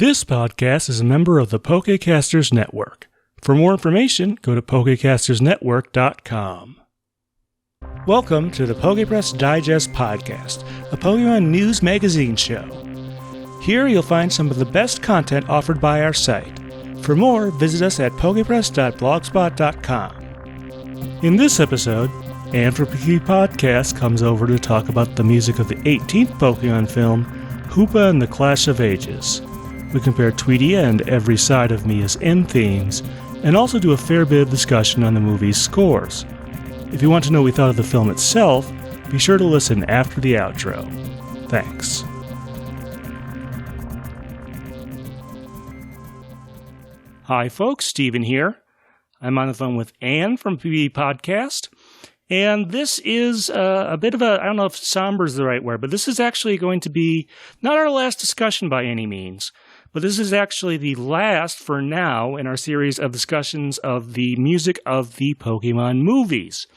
This podcast is a member of the Pokecasters Network. For more information, go to pokecastersnetwork.com. Welcome to the Pokepress Digest Podcast, a Pokemon news magazine show. Here you'll find some of the best content offered by our site. For more, visit us at pokepress.blogspot.com. In this episode, Anne from Pokey Podcast comes over to talk about the music of the 18th Pokemon film, Hoopa and the Clash of Ages. We compare Tweedia and Every Side of Me as end themes, and also do a fair bit of discussion on the movie's scores. If you want to know what we thought of the film itself, be sure to listen after the outro. Thanks. Hi folks, Steven here. I'm on the phone with Anne from PB Podcast. And this is a bit of I don't know if somber is the right word, but this is actually going to be not our last discussion by any means, but this is actually the last for now in our series of discussions of the music of the Pokemon movies.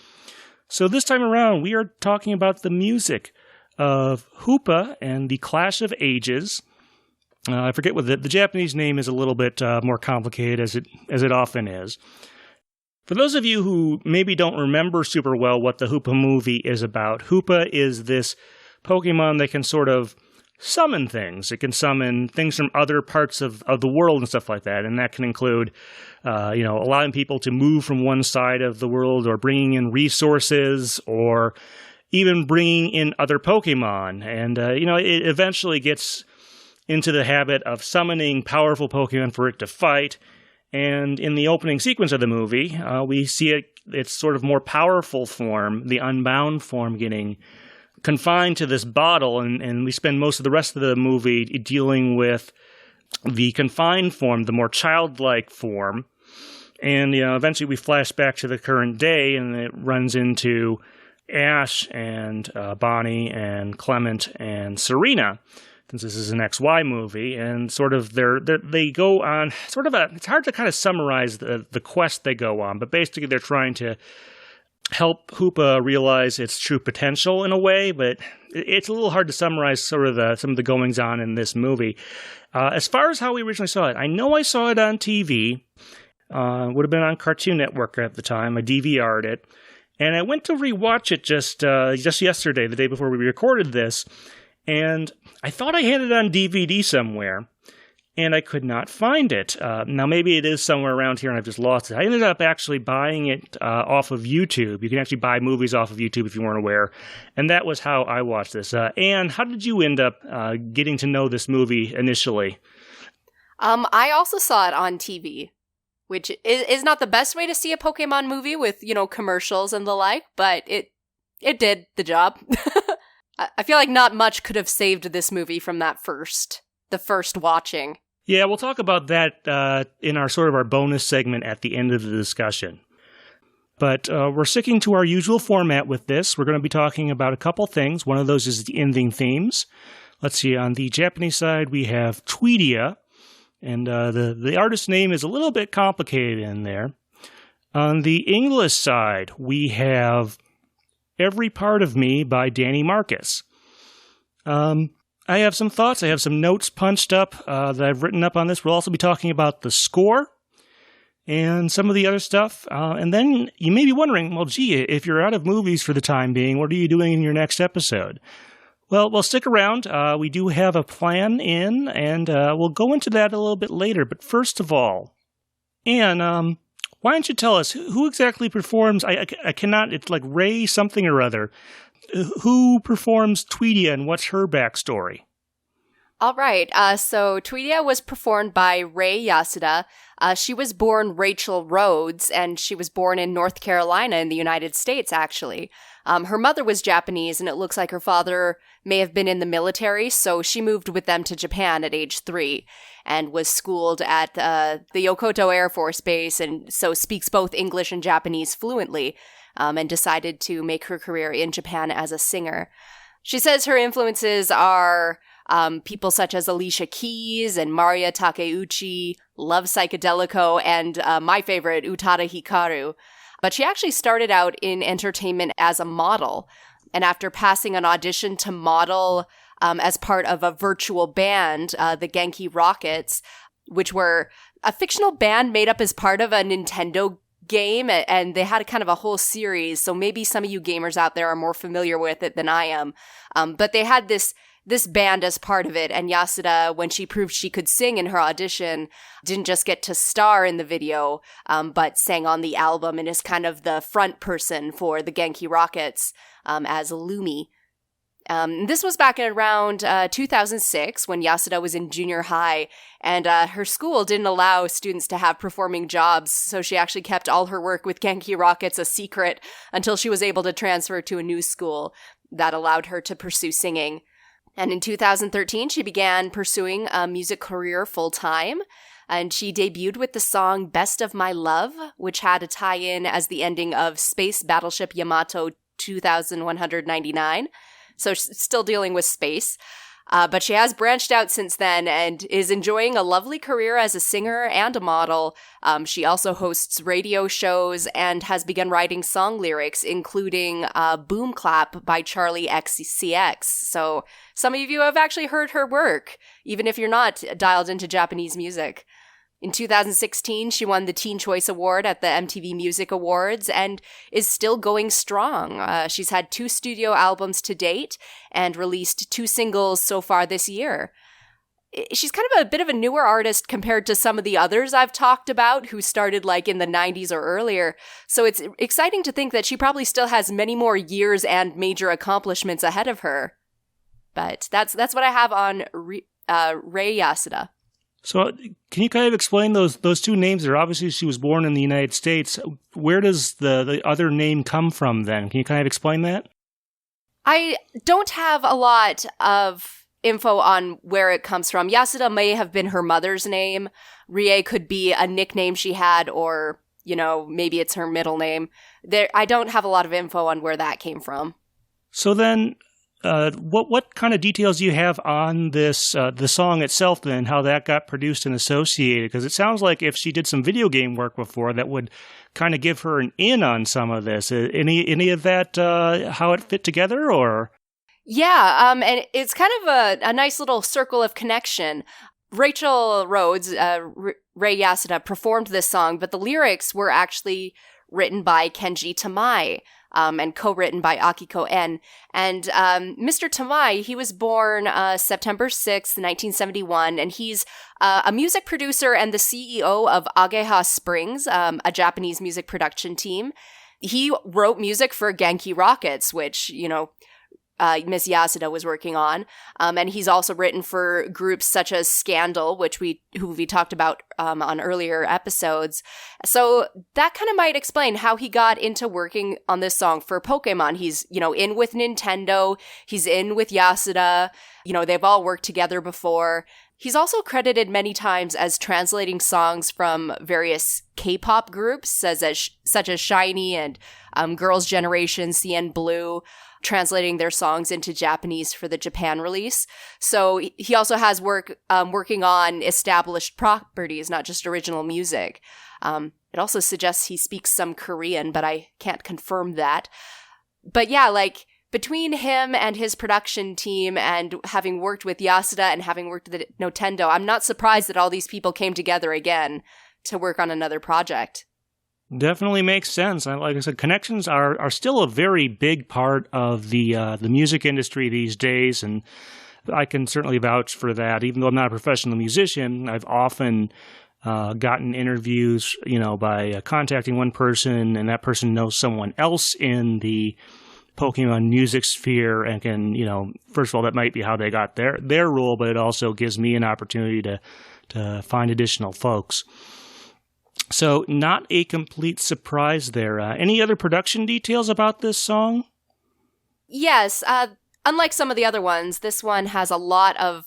So this time around, we are talking about the music of Hoopa and the Clash of Ages. I forget what the Japanese name is a little bit more complicated as it often is. For those of you who maybe don't remember super well what the Hoopa movie is about, Hoopa is this Pokemon that can sort of summon things. It can summon things from other parts of the world and stuff like that, and that can include, allowing people to move from one side of the world or bringing in resources or even bringing in other Pokemon. And, it eventually gets into the habit of summoning powerful Pokemon for it to fight. And in the opening sequence of the movie, we see its sort of more powerful form, the Unbound form, getting confined to this bottle, and we spend most of the rest of the movie dealing with the confined form, the more childlike form. And eventually we flash back to the current day, and it runs into Ash and Bonnie and Clement and Serena, since this is an XY movie, and sort of they go on sort of it's hard to kind of summarize the quest they go on, but basically they're trying to help Hoopa realize its true potential in a way, but it's a little hard to summarize sort of some of the goings-on in this movie. As far as how we originally saw it, I know I saw it on TV. Would have been on Cartoon Network at the time. I DVR'd it, and I went to rewatch it just yesterday, the day before we recorded this, and I thought I had it on DVD somewhere, and I could not find it. Now, maybe it is somewhere around here, and I've just lost it. I ended up actually buying it off of YouTube. You can actually buy movies off of YouTube if you weren't aware, and that was how I watched this. Anne, how did you end up getting to know this movie initially? I also saw it on TV, which is not the best way to see a Pokemon movie with, commercials and the like, but it did the job. I feel like not much could have saved this movie from the first watching. Yeah, we'll talk about that in our bonus segment at the end of the discussion. But we're sticking to our usual format with this. We're going to be talking about a couple things. One of those is the ending themes. Let's see, on the Japanese side, we have Tweedia, and the artist's name is a little bit complicated in there. On the English side, we have Every Part of Me by Danny Marcus. I have some thoughts. I have some notes punched up that I've written up on this. We'll also be talking about the score and some of the other stuff. And then you may be wondering, well, gee, if you're out of movies for the time being, what are you doing in your next episode? Well, stick around. We do have a plan in, and we'll go into that a little bit later. But first of all, Anne, why don't you tell us who exactly performs? I cannot. It's like Ray something or other. Who performs Tweedia and what's her backstory? All right. So Tweedia was performed by Ray Yasuda. She was born Rachel Rhodes, and she was born in North Carolina in the United States, actually. Her mother was Japanese, and it looks like her father may have been in the military, so she moved with them to Japan at age 3 and was schooled at the Yokoto Air Force Base, and so speaks both English and Japanese fluently, and decided to make her career in Japan as a singer. She says her influences are people such as Alicia Keys and Maria Takeuchi, Love Psychedelico, and my favorite, Utada Hikaru. But she actually started out in entertainment as a model. And after passing an audition to model as part of a virtual band, the Genki Rockets, which were a fictional band made up as part of a Nintendo game, and they had kind of a whole series. So maybe some of you gamers out there are more familiar with it than I am. But they had this band as part of it, and Yasuda, when she proved she could sing in her audition, didn't just get to star in the video, but sang on the album and is kind of the front person for the Genki Rockets as Lumi. This was back in around 2006 when Yasuda was in junior high, and her school didn't allow students to have performing jobs, so she actually kept all her work with Genki Rockets a secret until she was able to transfer to a new school that allowed her to pursue singing. And in 2013, she began pursuing a music career full-time, and she debuted with the song Best of My Love, which had a tie-in as the ending of Space Battleship Yamato 2199. So she's still dealing with space. But she has branched out since then and is enjoying a lovely career as a singer and a model. She also hosts radio shows and has begun writing song lyrics, including Boom Clap by Charlie XCX. So some of you have actually heard her work, even if you're not dialed into Japanese music. In 2016, she won the Teen Choice Award at the MTV Music Awards and is still going strong. She's had 2 studio albums to date and released 2 singles so far this year. She's kind of a bit of a newer artist compared to some of the others I've talked about who started like in the 90s or earlier. So it's exciting to think that she probably still has many more years and major accomplishments ahead of her. But that's what I have on Rei Yasuda. So can you kind of explain those 2 names there? Obviously, she was born in the United States. Where does the other name come from then? Can you kind of explain that? I don't have a lot of info on where it comes from. Yasuda may have been her mother's name. Rie could be a nickname she had, or, maybe it's her middle name. I don't have a lot of info on where that came from. So then, what kind of details do you have on this, the song itself then, how that got produced and associated? Because it sounds like if she did some video game work before, that would kind of give her an in on some of this. Any of that, how it fit together, or? Yeah, and it's kind of a nice little circle of connection. Rachel Rhodes, Rei Yasuda, performed this song, but the lyrics were actually written by Kenji Tamai, and co-written by Akiko En. And Mr. Tamai, he was born September 6th, 1971, and he's a music producer and the CEO of Ageha Springs, a Japanese music production team. He wrote music for Genki Rockets, which, Miss Yasuda was working on. And he's also written for groups such as Scandal, who we talked about on earlier episodes. So that kind of might explain how he got into working on this song for Pokemon. He's, in with Nintendo. He's in with Yasuda. They've all worked together before. He's also credited many times as translating songs from various K-pop groups, such as SHINee and Girls' Generation, CN Blue, translating their songs into Japanese for the Japan release. So he also has working on established properties, not just original music. It also suggests he speaks some Korean, but I can't confirm that. But yeah, between him and his production team and having worked with Yasuda and having worked with Nintendo, I'm not surprised that all these people came together again to work on another project. Definitely makes sense. Like I said, connections are still a very big part of the music industry these days, and I can certainly vouch for that. Even though I'm not a professional musician, I've often gotten interviews, by contacting one person, and that person knows someone else in the Pokemon music sphere, and can, first of all, that might be how they got their role, but it also gives me an opportunity to find additional folks. So not a complete surprise there. Any other production details about this song? Yes. Unlike some of the other ones, this one has a lot of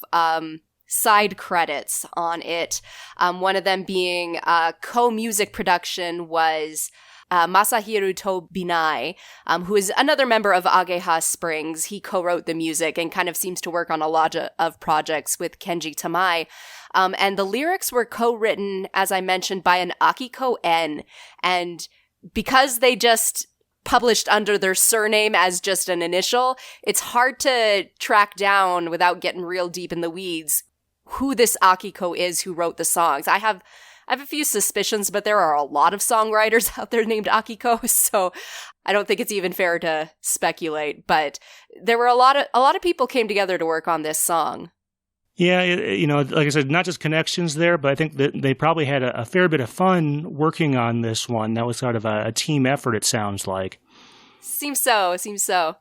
side credits on it. One of them being co-music production was Masahiro Tobinai, who is another member of Ageha Springs. He co-wrote the music and kind of seems to work on a lot of projects with Kenji Tamai. And the lyrics were co-written, as I mentioned, by an Akiko En. And because they just published under their surname as just an initial, it's hard to track down without getting real deep in the weeds who this Akiko is who wrote the songs. I have a few suspicions, but there are a lot of songwriters out there named Akiko, so I don't think it's even fair to speculate. But there were a lot of people came together to work on this song. Yeah, like I said, not just connections there, but I think that they probably had a fair bit of fun working on this one. That was sort of a team effort, it sounds like. Seems so.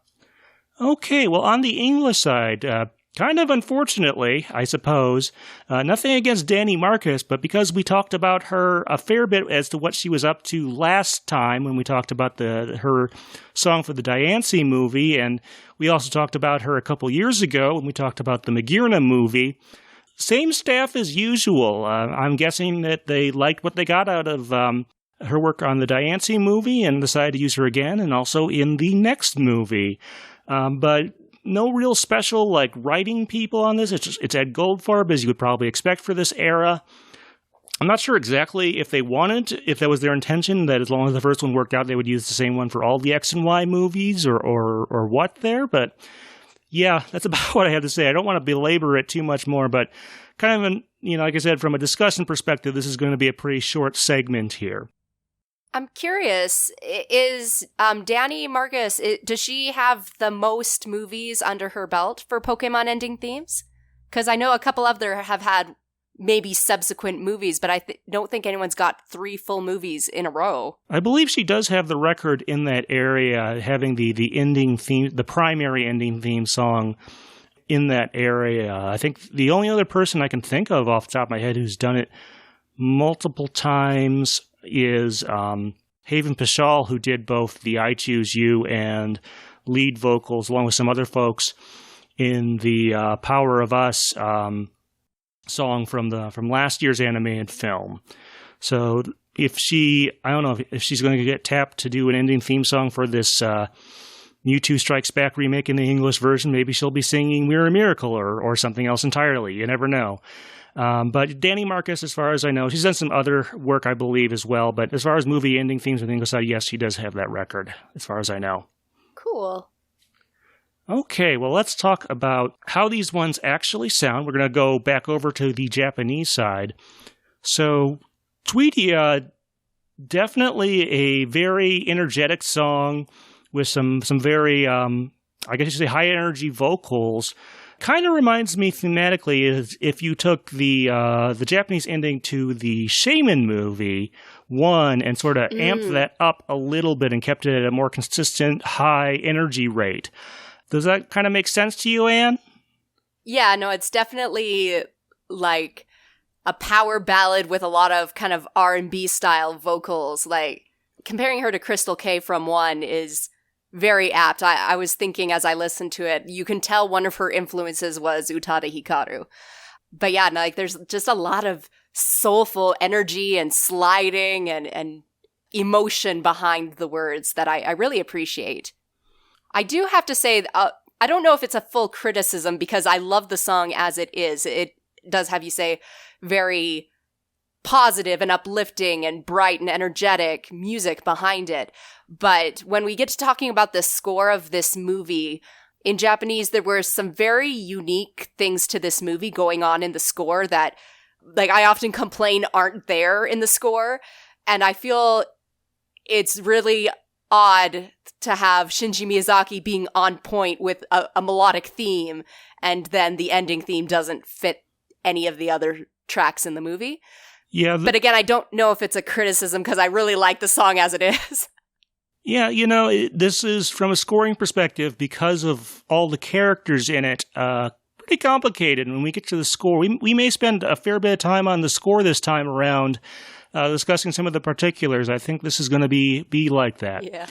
Okay, well, on the English side, kind of unfortunately, I suppose, nothing against Dani Marcus, but because we talked about her a fair bit as to what she was up to last time when we talked about her song for the Diancie movie, and we also talked about her a couple years ago when we talked about the Magirna movie. Same staff as usual. I'm guessing that they liked what they got out of her work on the Diancie movie and decided to use her again, and also in the next movie. But no real special writing people on this. It's Ed Goldfarb, as you would probably expect for this era. I'm not sure exactly if that was their intention, that as long as the first one worked out, they would use the same one for all the X and Y movies or what there. But yeah, that's about what I have to say. I don't want to belabor it too much more, but kind of, like I said, from a discussion perspective, this is going to be a pretty short segment here. I'm curious, is Dani Marcus, does she have the most movies under her belt for Pokemon ending themes? Because I know a couple of them have had maybe subsequent movies, but I don't think anyone's got 3 full movies in a row. I believe she does have the record in that area, having the ending theme, the primary ending theme song in that area. I think the only other person I can think of off the top of my head who's done it multiple times is Haven Pashal, who did both the I Choose You and lead vocals, along with some other folks in the Power of Us song from last year's animated film. So I don't know if she's going to get tapped to do an ending theme song for this Mewtwo Strikes Back remake in the English version. Maybe she'll be singing We're a Miracle or something else entirely. You never know. But Dani Marcus, as far as I know, she's done some other work, I believe, as well. But as far as movie ending themes on the English side, yes, she does have that record, as far as I know. Cool. Okay, well, let's talk about how these ones actually sound. We're going to go back over to the Japanese side. So, Tweedia, definitely a very energetic song with some very, I guess you say, high-energy vocals. Kind of reminds me thematically is if you took the Japanese ending to the Shaman movie one and sort of amped that up a little bit and kept it at a more consistent high energy rate. Does that kind of make sense to you, Anne? Yeah, no, it's definitely like a power ballad with a lot of kind of R&B style vocals. Like comparing her to Crystal K from One is very apt. I was thinking as I listened to it, you can tell one of her influences was Utada Hikaru. But yeah, no, like there's just a lot of soulful energy and sliding and emotion behind the words that I really appreciate. I do have to say, I don't know if it's a full criticism because I love the song as it is. It does have, you say, very positive and uplifting and bright and energetic music behind it. But when we get to talking about the score of this movie, in Japanese, there were some very unique things to this movie going on in the score that, like, I often complain aren't there in the score. And I feel it's really odd to have Shinji Miyazaki being on point with a melodic theme, and then the ending theme doesn't fit any of the other tracks in the movie. Yeah, but again, I don't know if it's a criticism because I really like the song as it is. Yeah, this is, from a scoring perspective, because of all the characters in it, pretty complicated. When we get to the score, we may spend a fair bit of time on the score this time around, discussing some of the particulars. I think this is going to be like that. Yeah.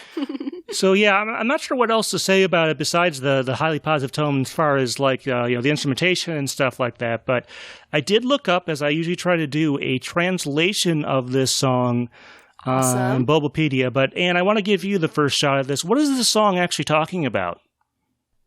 So yeah, I'm not sure what else to say about it besides the highly positive tone as far as the instrumentation and stuff like that. But I did look up, as I usually try to do, a translation of this song on Bulbapedia. But Anne, I want to give you the first shot at this. What is the song actually talking about?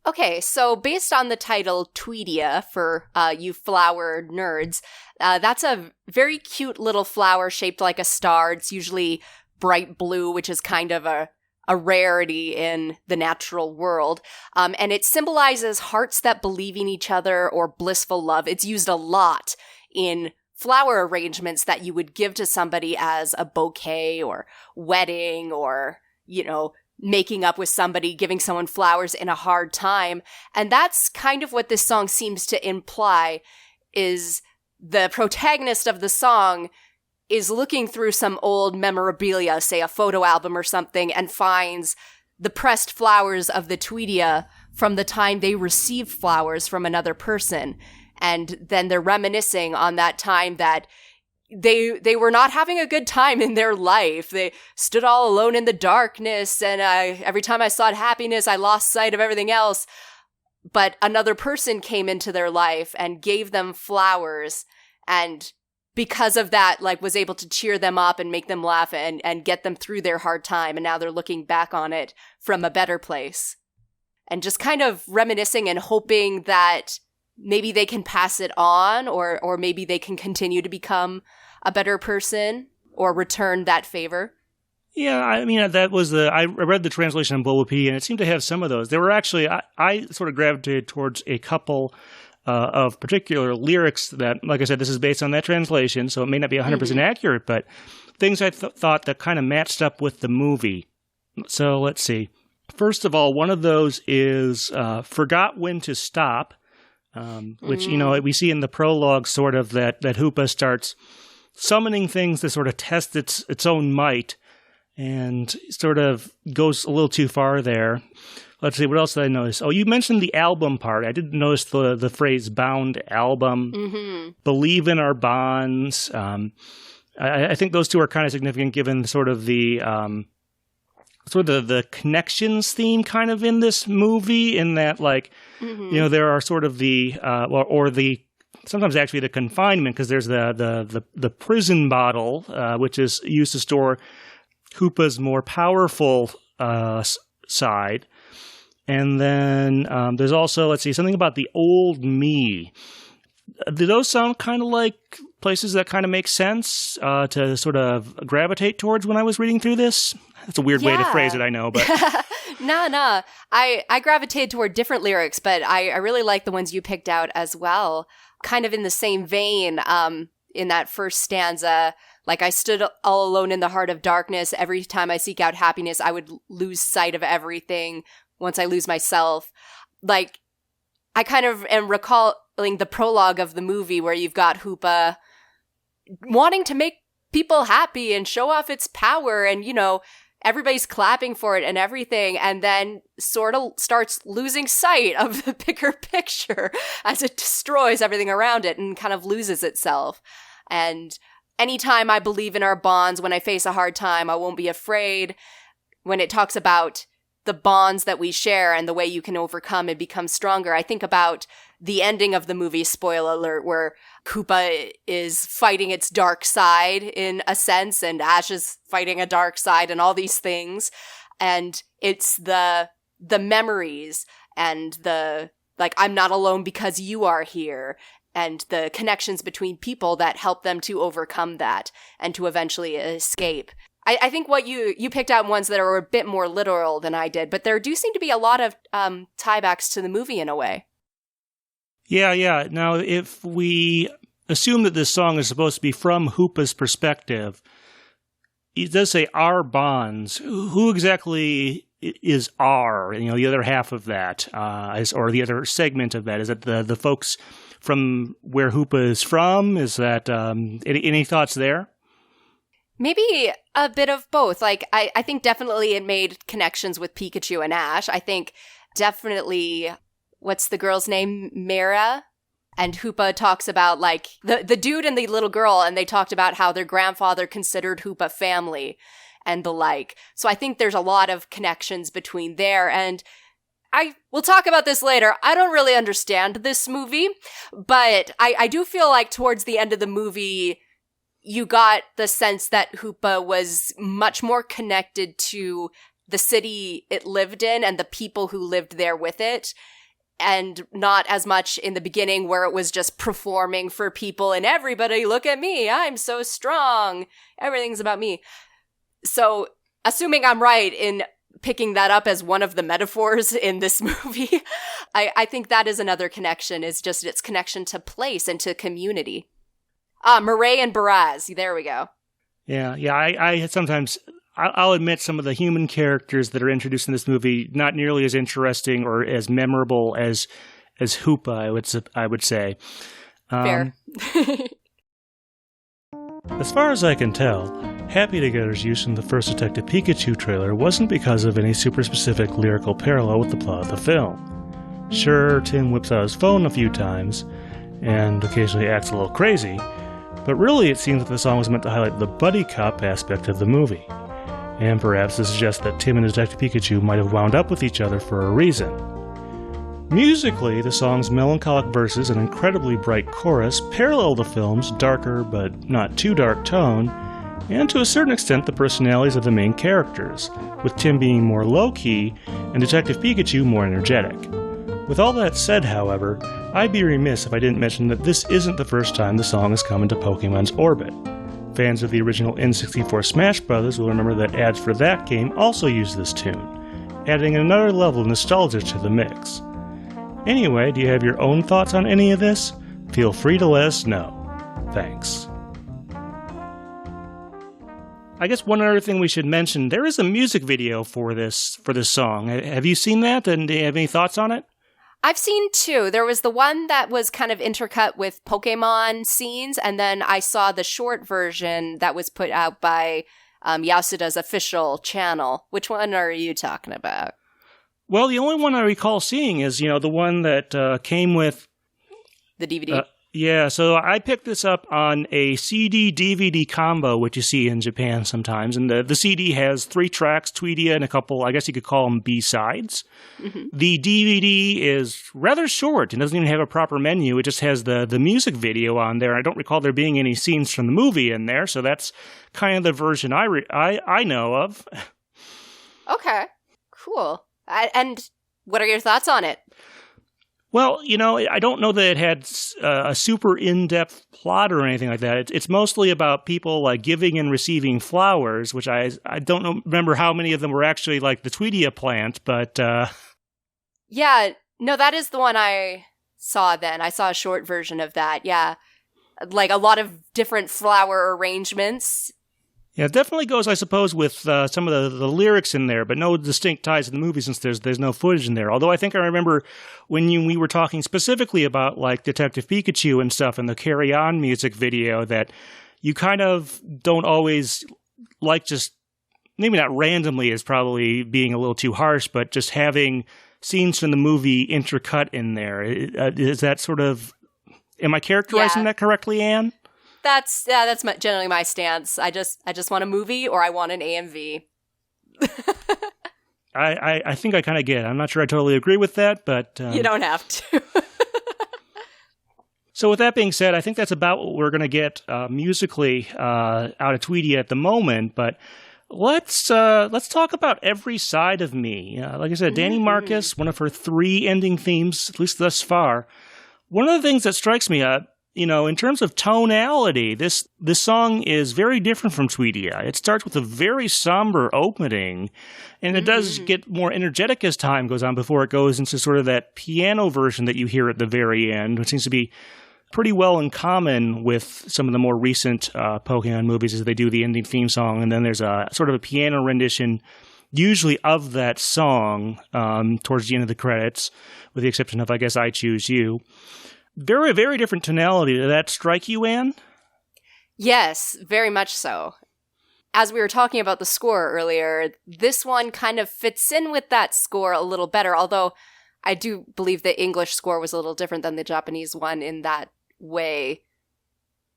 Okay, so based on the title Tweedia for you flower nerds, that's a very cute little flower shaped like a star. It's usually bright blue, which is kind of a a rarity in the natural world. And it symbolizes hearts that believe in each other or blissful love. It's used a lot in flower arrangements that you would give to somebody as a bouquet or wedding or, making up with somebody, giving someone flowers in a hard time. And that's kind of what this song seems to imply, is the protagonist of the song is looking through some old memorabilia, say a photo album or something, and finds the pressed flowers of the Tweedia from the time they received flowers from another person. And then they're reminiscing on that time that they were not having a good time in their life. They stood all alone in the darkness, and every time I sought happiness, I lost sight of everything else. But another person came into their life and gave them flowers, and because of that, was able to cheer them up and make them laugh and get them through their hard time. And now they're looking back on it from a better place. And just kind of reminiscing and hoping that maybe they can pass it on, or maybe they can continue to become a better person or return that favor. Yeah, I mean, that was I read the translation on Bulwapi, and it seemed to have some of those. There were actually, I sort of gravitated towards a couple of particular lyrics that, like I said, this is based on that translation, so it may not be 100% accurate, but things I thought that kind of matched up with the movie. So let's see. First of all, one of those is Forgot When to Stop, which, we see in the prologue sort of that Hoopa starts summoning things to sort of test its own might, and sort of goes a little too far there. Let's see, what else did I notice? Oh, you mentioned the album part. I didn't notice the phrase bound album, believe in our bonds. I think those two are kind of significant given sort of the connections theme kind of in this movie, in that there are sort of the sometimes actually the confinement, because there's the prison bottle, which is used to store Hoopa's more powerful side. And then there's also, let's see, something about the old me. Do those sound kind of like places that kind of make sense to sort of gravitate towards when I was reading through this? That's a weird way to phrase it, I know, but... No. I gravitated toward different lyrics, but I really like the ones you picked out as well. Kind of in the same vein, in that first stanza, I stood all alone in the heart of darkness. Every time I seek out happiness, I would lose sight of everything once I lose myself. I kind of am recalling the prologue of the movie where you've got Hoopa wanting to make people happy and show off its power, and, everybody's clapping for it and everything, and then sort of starts losing sight of the bigger picture as it destroys everything around it and kind of loses itself. And anytime I believe in our bonds, when I face a hard time, I won't be afraid. When it talks about the bonds that we share and the way you can overcome and become stronger, I think about the ending of the movie, spoiler alert, where Hoopa is fighting its dark side in a sense, and Ash is fighting a dark side, and all these things. And it's the memories and the, I'm not alone because you are here, and the connections between people that help them to overcome that and to eventually escape. I think what you picked out ones that are a bit more literal than I did, but there do seem to be a lot of tiebacks to the movie in a way. Yeah. Now, if we assume that this song is supposed to be from Hoopa's perspective, it does say our bonds. Who exactly is our, the other half of that, or the other segment of that? Is it the folks from where Hoopa is from? Is that, any thoughts there? Maybe a bit of both. I think definitely it made connections with Pikachu and Ash. I think definitely, what's the girl's name? Mira? And Hoopa talks about, the dude and the little girl, and they talked about how their grandfather considered Hoopa family and the like. So I think there's a lot of connections between there, and we'll talk about this later. I don't really understand this movie, but I do feel like towards the end of the movie, you got the sense that Hoopa was much more connected to the city it lived in and the people who lived there with it, and not as much in the beginning where it was just performing for people and everybody, look at me, I'm so strong, everything's about me. So, assuming I'm right in picking that up as one of the metaphors in this movie. I think that is another connection, is just its connection to place and to community. Murray and Baraz. There we go. Yeah. I sometimes, I'll admit, some of the human characters that are introduced in this movie not nearly as interesting or as memorable as Hoopa, I would say. Fair. As far as I can tell, Happy Together's use in the first Detective Pikachu trailer wasn't because of any super specific lyrical parallel with the plot of the film. Sure, Tim whips out his phone a few times, and occasionally acts a little crazy, but really it seems that the song was meant to highlight the buddy cop aspect of the movie, and perhaps to suggest that Tim and Detective Pikachu might have wound up with each other for a reason. Musically, the song's melancholic verses and incredibly bright chorus parallel the film's darker but not too dark tone, and to a certain extent the personalities of the main characters, with Tim being more low-key and Detective Pikachu more energetic. With all that said, however, I'd be remiss if I didn't mention that this isn't the first time the song has come into Pokemon's orbit. Fans of the original N64 Smash Bros. Will remember that ads for that game also used this tune, adding another level of nostalgia to the mix. Anyway, do you have your own thoughts on any of this? Feel free to let us know. Thanks. I guess one other thing we should mention, there is a music video for this song. Have you seen that, and do you have any thoughts on it? I've seen two. There was the one that was kind of intercut with Pokemon scenes, and then I saw the short version that was put out by Yasuda's official channel. Which one are you talking about? Well, the only one I recall seeing is, the one that came with the DVD. Yeah, so I picked this up on a CD-DVD combo, which you see in Japan sometimes. And the CD has 3 tracks, Tweedia, and a couple, I guess you could call them B-sides. Mm-hmm. The DVD is rather short. It doesn't even have a proper menu. It just has the music video on there. I don't recall there being any scenes from the movie in there, so that's kind of the version I know of. Okay, cool. And what are your thoughts on it? Well, I don't know that it had a super in-depth plot or anything like that. It's mostly about people like giving and receiving flowers, which I don't remember how many of them were actually like the Tweedia plant, but... Yeah, no, that is the one I saw then. I saw a short version of that, yeah. Like a lot of different flower arrangements. Yeah, it definitely goes, I suppose, with some of the lyrics in there, but no distinct ties to the movie since there's no footage in there. Although I think I remember when we were talking specifically about like Detective Pikachu and stuff and the Carry On music video that you kind of don't always like, just maybe not randomly is probably being a little too harsh, but just having scenes from the movie intercut in there. Is that sort of, am I characterizing that correctly, Anne? That's generally my stance. I just want a movie or I want an AMV. I think I kind of get it. I'm not sure I totally agree with that, but... You don't have to. So with that being said, I think that's about what we're going to get musically out of Tweedia at the moment, but let's talk about Every Side of Me. Like I said, Danny Marcus, one of her 3 ending themes, at least thus far. One of the things that strikes me, in terms of tonality, this song is very different from Tweedia. It starts with a very somber opening, and it does get more energetic as time goes on before it goes into sort of that piano version that you hear at the very end, which seems to be pretty well in common with some of the more recent Pokemon movies as they do the ending theme song, and then there's a sort of a piano rendition usually of that song towards the end of the credits, with the exception of, I guess, I Choose You. Very, very different tonality. Did that strike you, Anne? Yes, very much so. As we were talking about the score earlier, this one kind of fits in with that score a little better, although I do believe the English score was a little different than the Japanese one in that way.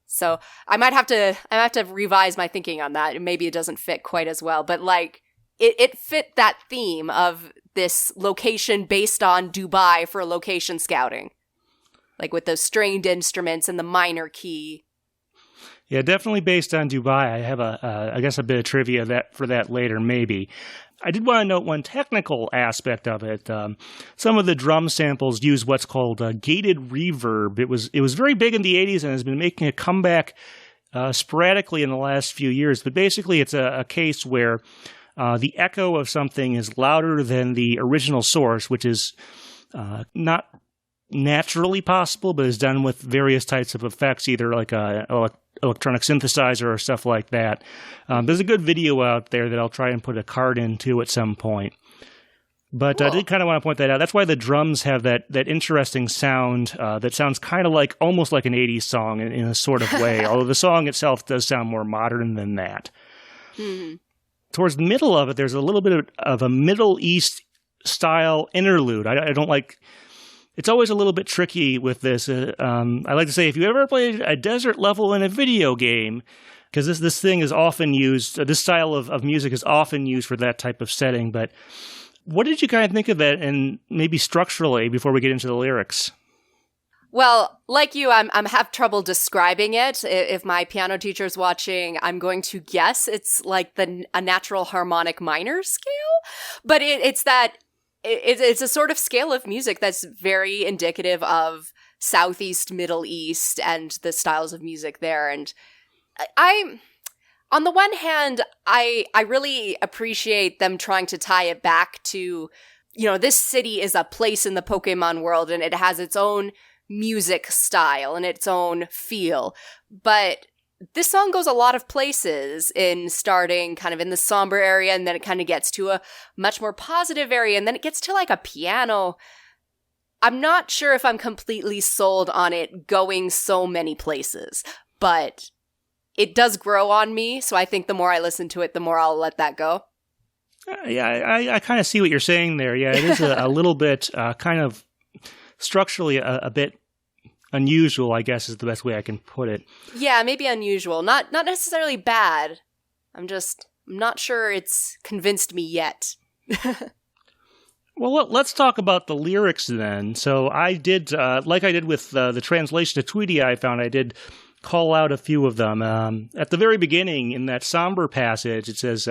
So I might have to revise my thinking on that. Maybe it doesn't fit quite as well, but like it fit that theme of this location based on Dubai for location scouting. Like with those stringed instruments and the minor key. Yeah, definitely based on Dubai. I have I guess a bit of trivia for that later, maybe. I did want to note one technical aspect of it. Some of the drum samples use what's called gated reverb. It was very big in the 80s and has been making a comeback sporadically in the last few years. But basically, it's a case where the echo of something is louder than the original source, which is not naturally possible, but is done with various types of effects, either like a electronic synthesizer or stuff like that. There's a good video out there that I'll try and put a card into at some point. But cool. I did kind of want to point that out. That's why the drums have that interesting sound that sounds kind of like, almost like an 80s song in a sort of way, although the song itself does sound more modern than that. Mm-hmm. Towards the middle of it, there's a little bit of a Middle East style interlude. I don't like... It's always a little bit tricky with this. I like to say, if you ever played a desert level in a video game, because this thing is often used, this style of music is often used for that type of setting. But what did you kind of think of that, and maybe structurally, before we get into the lyrics? Well, like you, I'm have trouble describing it. If my piano teacher's watching, I'm going to guess it's like a natural harmonic minor scale, but it's a sort of scale of music that's very indicative of Southeast Middle East and the styles of music there. And on the one hand, I really appreciate them trying to tie it back to, this city is a place in the Pokemon world and it has its own music style and its own feel. But this song goes a lot of places, in starting kind of in the somber area, and then it kind of gets to a much more positive area, and then it gets to like a piano. I'm not sure if I'm completely sold on it going so many places, but it does grow on me, so I think the more I listen to it, the more I'll let that go. Yeah, I kind of see what you're saying there. Yeah, it is a little bit kind of structurally a bit unusual, I guess, is the best way I can put it. Yeah, maybe unusual. Not necessarily bad. I'm not sure it's convinced me yet. Well, let's talk about the lyrics then. So I did, like I did with the translation to Tweety I found, I did call out a few of them. At the very beginning, in that somber passage, it says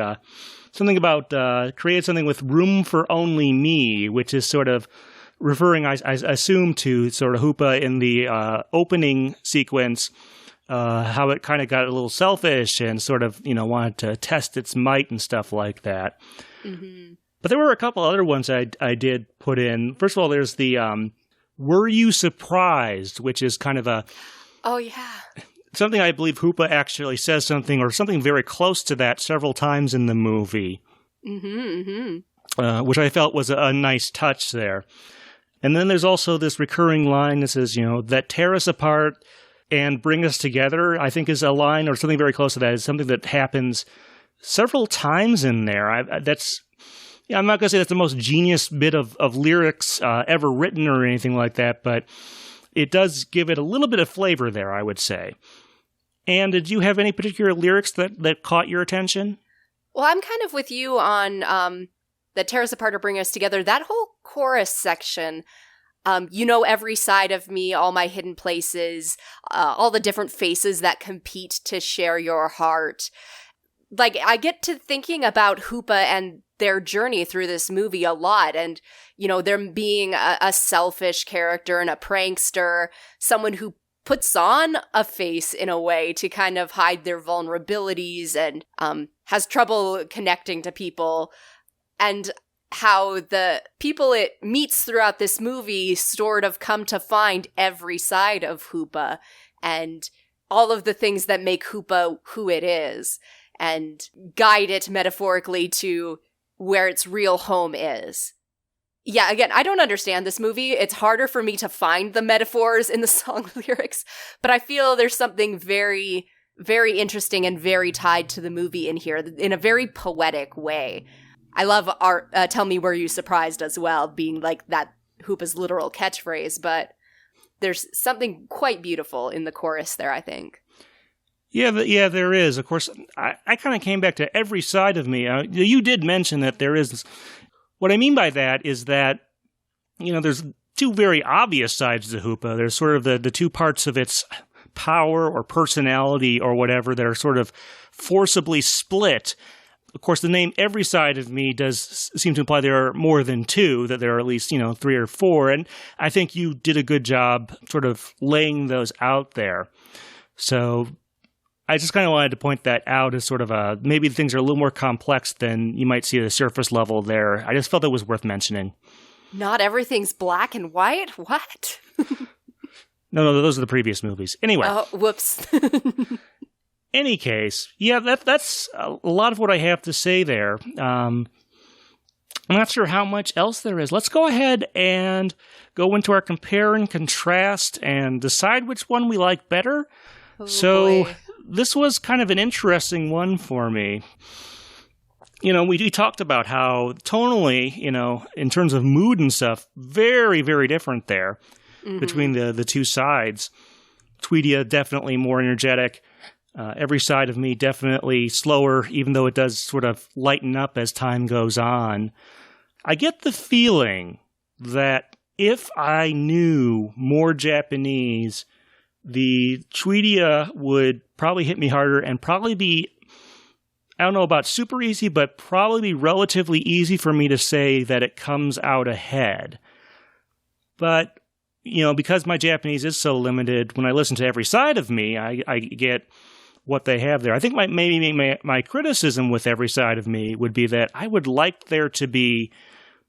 something about create something with room for only me, which is sort of referring, I assume, to sort of Hoopa in the opening sequence, how it kind of got a little selfish and sort of, wanted to test its might and stuff like that. Mm-hmm. But there were a couple other ones I did put in. First of all, there's the "Were you surprised?" which is kind of a... Oh, yeah. Something I believe Hoopa actually says something, or something very close to that, several times in the movie. Mm-hmm, mm-hmm. Which I felt was a nice touch there. And then there's also this recurring line that says, that tear us apart and bring us together, I think is a line, or something very close to that. It's something that happens several times in there. I'm not going to say that's the most genius bit of lyrics ever written or anything like that, but it does give it a little bit of flavor there, I would say. And did you have any particular lyrics that caught your attention? Well, I'm kind of with you on that tear us apart or bring us together. That whole chorus section, every side of me, all my hidden places, all the different faces that compete to share your heart. Like, I get to thinking about Hoopa and their journey through this movie a lot, and them being a selfish character and a prankster, someone who puts on a face in a way to kind of hide their vulnerabilities and has trouble connecting to people, and how the people it meets throughout this movie sort of come to find every side of Hoopa and all of the things that make Hoopa who it is, and guide it metaphorically to where its real home is. Yeah, again, I don't understand this movie. It's harder for me to find the metaphors in the song lyrics, but I feel there's something very, very interesting and very tied to the movie in here in a very poetic way. I love Tell Me Were You Surprised as well, being like that Hoopa's literal catchphrase, but there's something quite beautiful in the chorus there, I think. Yeah, there is. Of course, I kind of came back to every side of me. You did mention that there is... What I mean by that is that, there's two very obvious sides to Hoopa. There's sort of the two parts of its power or personality or whatever that are sort of forcibly split. Of course, the name Every Side of Me does seem to imply there are more than two, that there are at least, 3 or 4. And I think you did a good job sort of laying those out there. So I just kind of wanted to point that out as sort of maybe things are a little more complex than you might see at the surface level there. I just felt it was worth mentioning. Not everything's black and white? What? No, those are the previous movies. Anyway. Oh, whoops. Any case, yeah, that's a lot of what I have to say there. I'm not sure how much else there is. Let's go ahead and go into our compare and contrast and decide which one we like better. Oh, boy. This was kind of an interesting one for me. We talked about how tonally, in terms of mood and stuff, very, very different there between the two sides. Tweedia definitely more energetic. Every Side of Me definitely slower, even though it does sort of lighten up as time goes on. I get the feeling that if I knew more Japanese, the Tweedia would probably hit me harder and probably be, I don't know about super easy, but probably be relatively easy for me to say that it comes out ahead. But, because my Japanese is so limited, when I listen to Every Side of Me, I get what they have there. I think my criticism with Every Side of Me would be that I would like there to be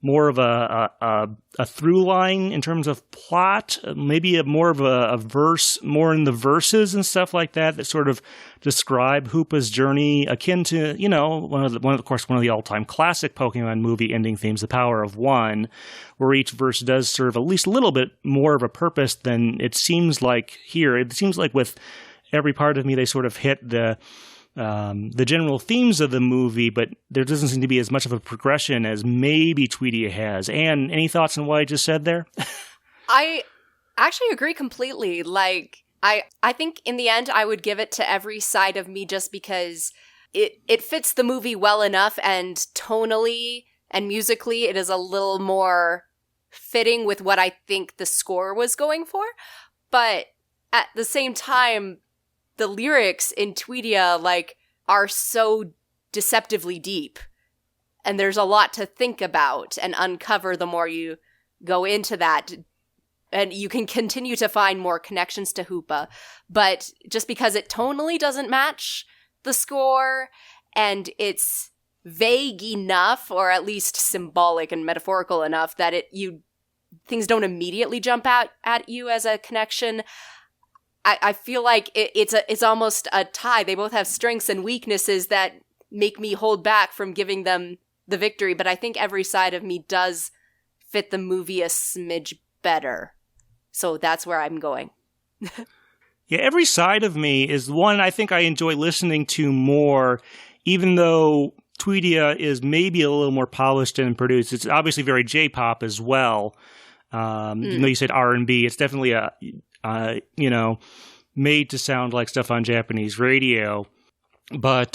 more of a through line in terms of plot, maybe more of a verse, more in the verses and stuff like that sort of describe Hoopa's journey, akin to one of the all-time classic Pokemon movie ending themes, The Power of One, where each verse does serve at least a little bit more of a purpose than it seems like here. It seems like with Every Part of Me, they sort of hit the general themes of the movie, but there doesn't seem to be as much of a progression as maybe Tweedia has. Anne, any thoughts on what I just said there? I actually agree completely. I think in the end, I would give it to Every Side of Me just because it fits the movie well enough, and tonally and musically, it is a little more fitting with what I think the score was going for. But at the same time, the lyrics in Tweedia, are so deceptively deep. And there's a lot to think about and uncover the more you go into that. And you can continue to find more connections to Hoopa. But just because it tonally doesn't match the score, and it's vague enough, or at least symbolic and metaphorical enough, that things don't immediately jump out at you as a connection, I feel like it's almost a tie. They both have strengths and weaknesses that make me hold back from giving them the victory. But I think Every Side of Me does fit the movie a smidge better. So that's where I'm going. Yeah, Every Side of Me is the one I think I enjoy listening to more, even though Tweedia is maybe a little more polished and produced. It's obviously very J-pop as well. Even though you said R&B, it's definitely made to sound like stuff on Japanese radio. But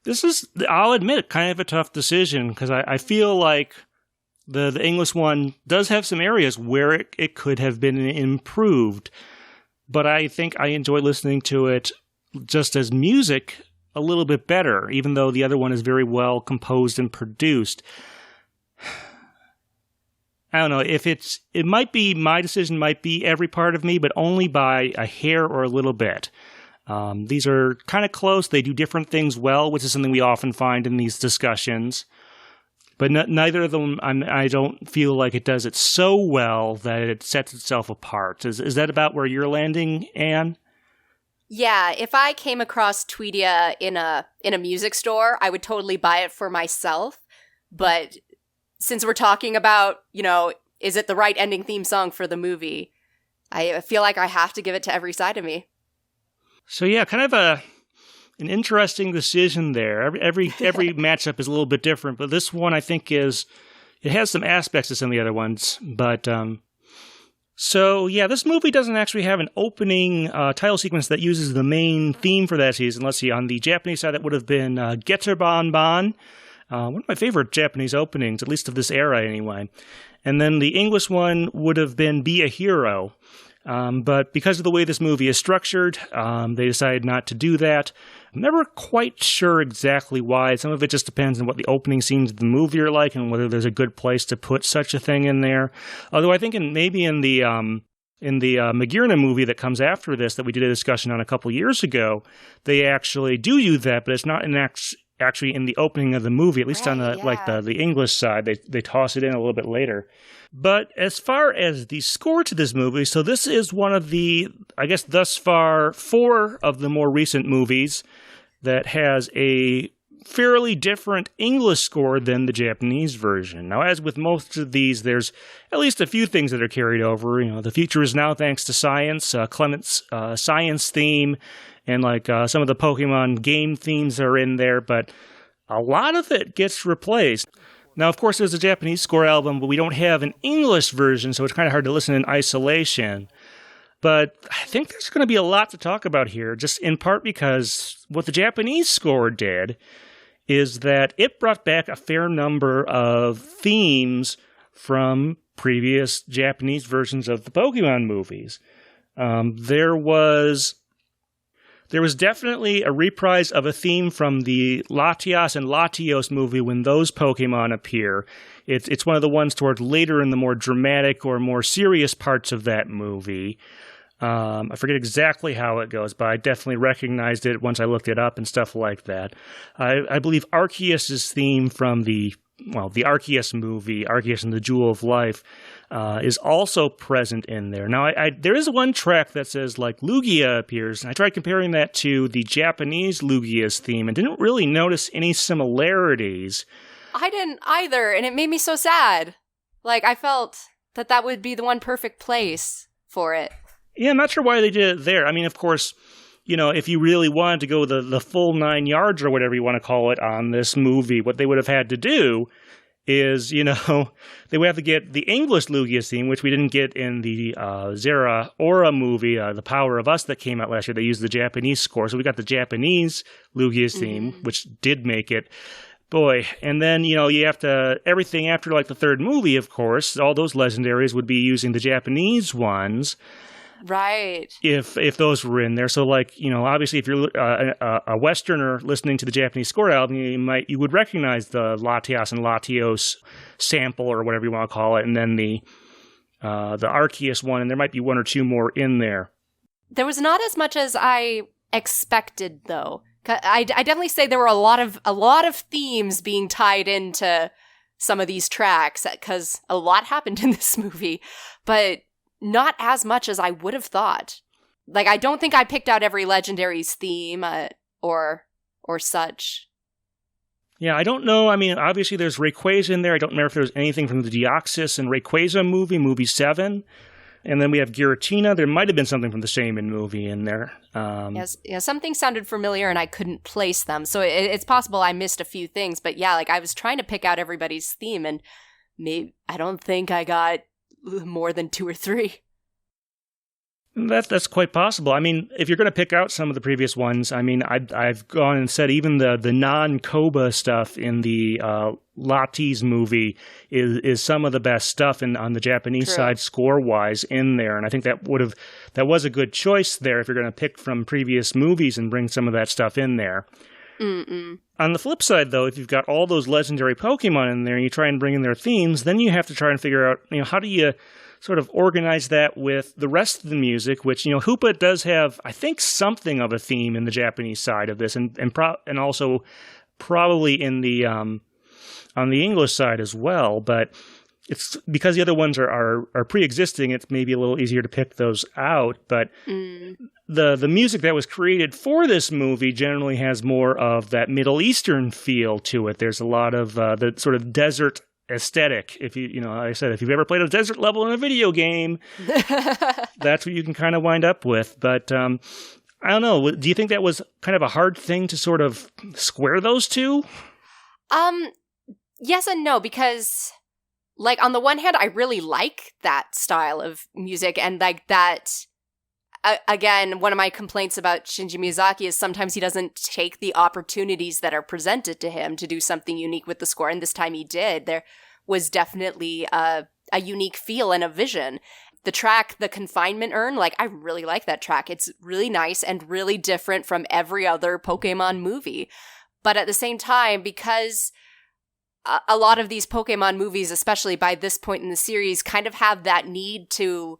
this is, I'll admit, kind of a tough decision, because I feel like the English one does have some areas where it could have been improved. But I think I enjoy listening to it just as music a little bit better, even though the other one is very well composed and produced. I don't know if my decision might be Every Part of Me, but only by a hair or a little bit. These are kind of close. They do different things well, which is something we often find in these discussions. But neither of them, I don't feel like it does it so well that it sets itself apart. Is that about where you're landing, Anne? Yeah, if I came across Tweedia in a music store, I would totally buy it for myself. But since we're talking about, is it the right ending theme song for the movie, I feel like I have to give it to Every Side of Me. So yeah, kind of an interesting decision there. Every matchup is a little bit different, but this one I think it has some aspects of some of the other ones. But so yeah, this movie doesn't actually have an opening title sequence that uses the main theme for that season. Let's see, on the Japanese side, that would have been Getter Bon Bon. One of my favorite Japanese openings, at least of this era anyway. And then the English one would have been Be a Hero. But because of the way this movie is structured, they decided not to do that. I'm never quite sure exactly why. Some of it just depends on what the opening scenes of the movie are like and whether there's a good place to put such a thing in there. Although I think maybe in the In the Magirna movie that comes after this that we did a discussion on a couple years ago, they actually do that, but it's not actually in the opening of the movie, at least on the English side. They toss it in a little bit later. But as far as the score to this movie, so this is one of the, I guess thus far, 4 of the more recent movies that has a fairly different English score than the Japanese version. Now, as with most of these, there's at least a few things that are carried over. You know, the future is now thanks to science, Clement's science theme, and some of the Pokemon game themes are in there, but a lot of it gets replaced. Now, of course, there's a Japanese score album, but we don't have an English version, so it's kind of hard to listen in isolation. But I think there's going to be a lot to talk about here, just in part because what the Japanese score did is that it brought back a fair number of themes from previous Japanese versions of the Pokemon movies. There was definitely a reprise of a theme from the Latias and Latios movie when those Pokemon appear. It's one of the ones toward later in the more dramatic or more serious parts of that movie. I forget exactly how it goes, but I definitely recognized it once I looked it up and stuff like that. I believe Arceus' theme from the Arceus movie, Arceus and the Jewel of Life, is also present in there. Now, there is one track that says, Lugia appears, and I tried comparing that to the Japanese Lugia's theme and didn't really notice any similarities. I didn't either, and it made me so sad. I felt that would be the one perfect place for it. Yeah, I'm not sure why they did it there. I mean, of course, if you really wanted to go the full 9 yards or whatever you want to call it on this movie, what they would have had to do is, they would have to get the English Lugia theme, which we didn't get in the Zera Aura movie, The Power of Us that came out last year. They used the Japanese score. So we got the Japanese Lugia theme, which did make it. Boy, and then, you have to, everything after the third movie, of course, all those legendaries would be using the Japanese ones. Right. If those were in there. So, obviously, if you're a Westerner listening to the Japanese score album, you would recognize the Latias and Latios sample or whatever you want to call it, and then the Arceus one, and there might be 1 or 2 more in there. There was not as much as I expected, though. I definitely say there were a lot of themes being tied into some of these tracks, because a lot happened in this movie, but not as much as I would have thought. I don't think I picked out every Legendary's theme or such. Yeah, I don't know. I mean, obviously there's Rayquaza in there. I don't remember if there's anything from the Deoxys and Rayquaza movie 7. And then we have Giratina. There might have been something from the Shaman movie in there. Yes, something sounded familiar and I couldn't place them. So it's possible I missed a few things. But yeah, I was trying to pick out everybody's theme, and I don't think I got more than 2 or 3. That's quite possible. I mean, if you're going to pick out some of the previous ones, I mean, I've gone and said even the non-Koba stuff in the Latis movie is some of the best stuff on the Japanese side score-wise in there, and I think that was a good choice there if you're going to pick from previous movies and bring some of that stuff in there. Mm-mm. On the flip side, though, if you've got all those legendary Pokemon in there and you try and bring in their themes, then you have to try and figure out, how do you sort of organize that with the rest of the music, which, Hoopa does have, I think, something of a theme in the Japanese side of this, and also probably in the on the English side as well, but it's because the other ones are pre-existing, it's maybe a little easier to pick those out, but the music that was created for this movie generally has more of that Middle Eastern feel to it. There's a lot of the sort of desert aesthetic. If like I said, if you've ever played a desert level in a video game, that's what you can kind of wind up with. But I don't know. Do you think that was kind of a hard thing to sort of square those two? Yes and no, because on the one hand, I really like that style of music, and that. Again, one of my complaints about Shinji Miyazaki is sometimes he doesn't take the opportunities that are presented to him to do something unique with the score, and this time he did. There was definitely a unique feel and a vision. The track, The Confinement Urn, I really like that track. It's really nice and really different from every other Pokemon movie. But at the same time, because a lot of these Pokemon movies, especially by this point in the series, kind of have that need to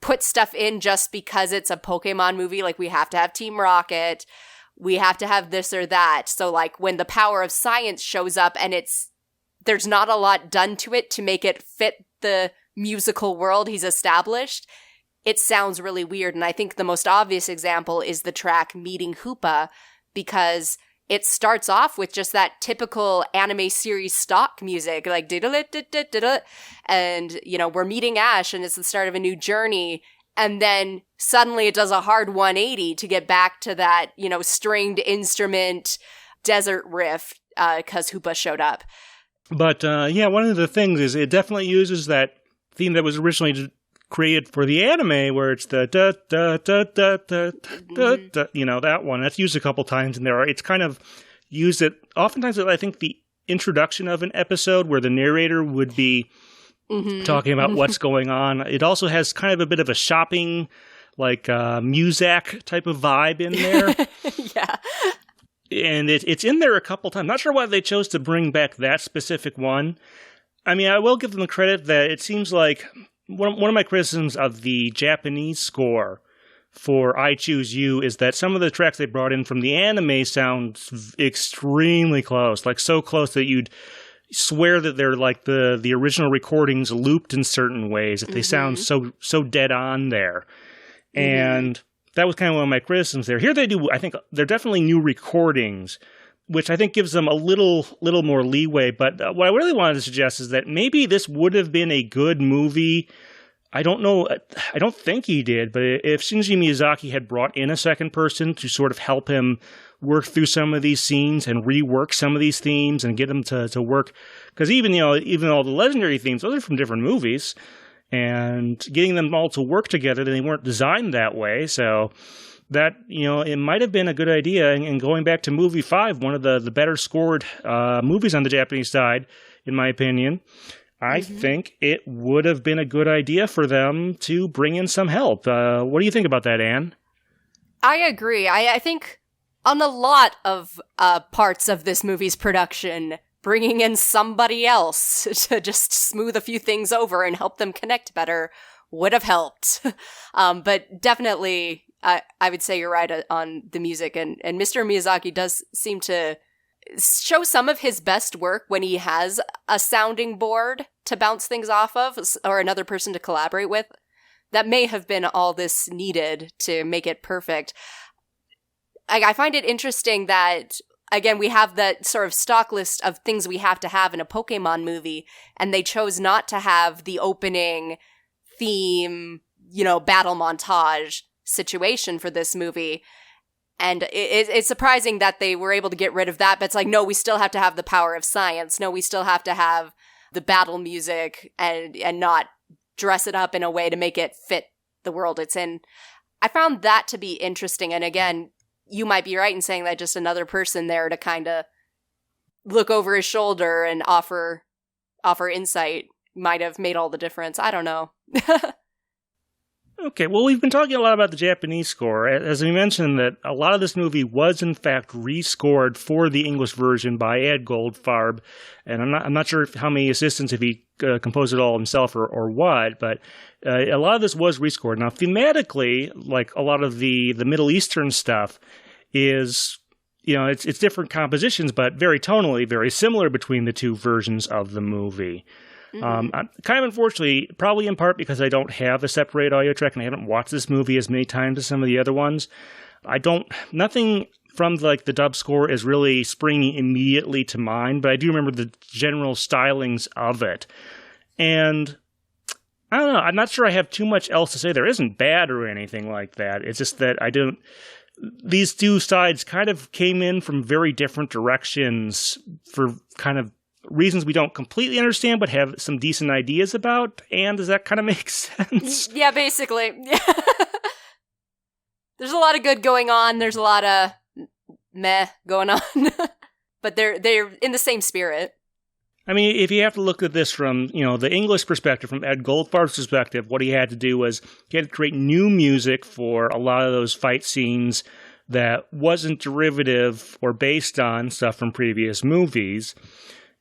put stuff in just because it's a Pokemon movie. Like, we have to have Team Rocket. We have to have this or that. So, like, when the power of science shows up and there's not a lot done to it to make it fit the musical world he's established, it sounds really weird. And I think the most obvious example is the track Meeting Hoopa, because it starts off with just that typical anime series stock music, like diddle-it-diddle-it-diddle-it, and, you know, we're meeting Ash and it's the start of a new journey. And then suddenly it does a hard 180 to get back to that, you know, stringed instrument desert riff, because Hoopa showed up. But, yeah, one of the things is it definitely uses that theme that was originally created for the anime, where it's the da-da-da-da-da-da, you know, that one. That's used a couple times in there. It's kind of used it, oftentimes, I think, the introduction of an episode where the narrator would be talking about what's going on. It also has kind of a bit of a shopping, like, Muzak type of vibe in there. Yeah. And it's in there a couple times. Not sure why they chose to bring back that specific one. I mean, I will give them the credit that it seems like one of my criticisms of the Japanese score for I Choose You is that some of the tracks they brought in from the anime sound extremely close, like so close that you'd swear that they're like the original recordings looped in certain ways, that they sound so dead on there. And that was kind of one of my criticisms there. Here they do, I think, they're definitely new recordings, which I think gives them a little more leeway. But what I really wanted to suggest is that maybe this would have been a good movie. I don't know. I don't think he did. But if Shinji Miyazaki had brought in a second person to sort of help him work through some of these scenes and rework some of these themes and get them to work. Because even all the legendary themes, those are from different movies. And getting them all to work together, they weren't designed that way. So that, you know, it might have been a good idea. And going back to movie 5, one of the better scored movies on the Japanese side, in my opinion, I think it would have been a good idea for them to bring in some help. What do you think about that, Anne? I agree. I think on a lot of parts of this movie's production, bringing in somebody else to just smooth a few things over and help them connect better would have helped. But definitely, I would say you're right on the music. And Mr. Miyazaki does seem to show some of his best work when he has a sounding board to bounce things off of, or another person to collaborate with. That may have been all this needed to make it perfect. I find it interesting that, again, we have that sort of stock list of things we have to have in a Pokemon movie, and they chose not to have the opening theme, you know, battle montage situation for this movie. And it's surprising that they were able to get rid of that, but it's like, no, we still have to have the power of science. No, we still have to have the battle music and not dress it up in a way to make it fit the world it's in. I found that to be interesting. And again, you might be right in saying that just another person there to kind of look over his shoulder and offer insight might have made all the difference. I don't know. Okay, well, we've been talking a lot about the Japanese score. As we mentioned, that a lot of this movie was, in fact, rescored for the English version by Ed Goldfarb. And I'm not sure how many assistants, if he composed it all himself or what, but a lot of this was rescored. Now, thematically, like a lot of the Middle Eastern stuff is, you know, it's different compositions, but very tonally, very similar between the two versions of the movie. Kind of unfortunately, probably in part because I don't have a separate audio track and I haven't watched this movie as many times as some of the other ones. Nothing from like the dub score is really springing immediately to mind, but I do remember the general stylings of it. And I don't know, I'm not sure I have too much else to say. There isn't bad or anything like that. It's just that these two sides kind of came in from very different directions for kind of reasons we don't completely understand, but have some decent ideas about. And does that kind of make sense? Yeah, basically. There's a lot of good going on. There's a lot of meh going on. But they're in the same spirit. I mean, if you have to look at this from, you know, the English perspective, from Ed Goldfarb's perspective, what he had to do was he had to create new music for a lot of those fight scenes that wasn't derivative or based on stuff from previous movies.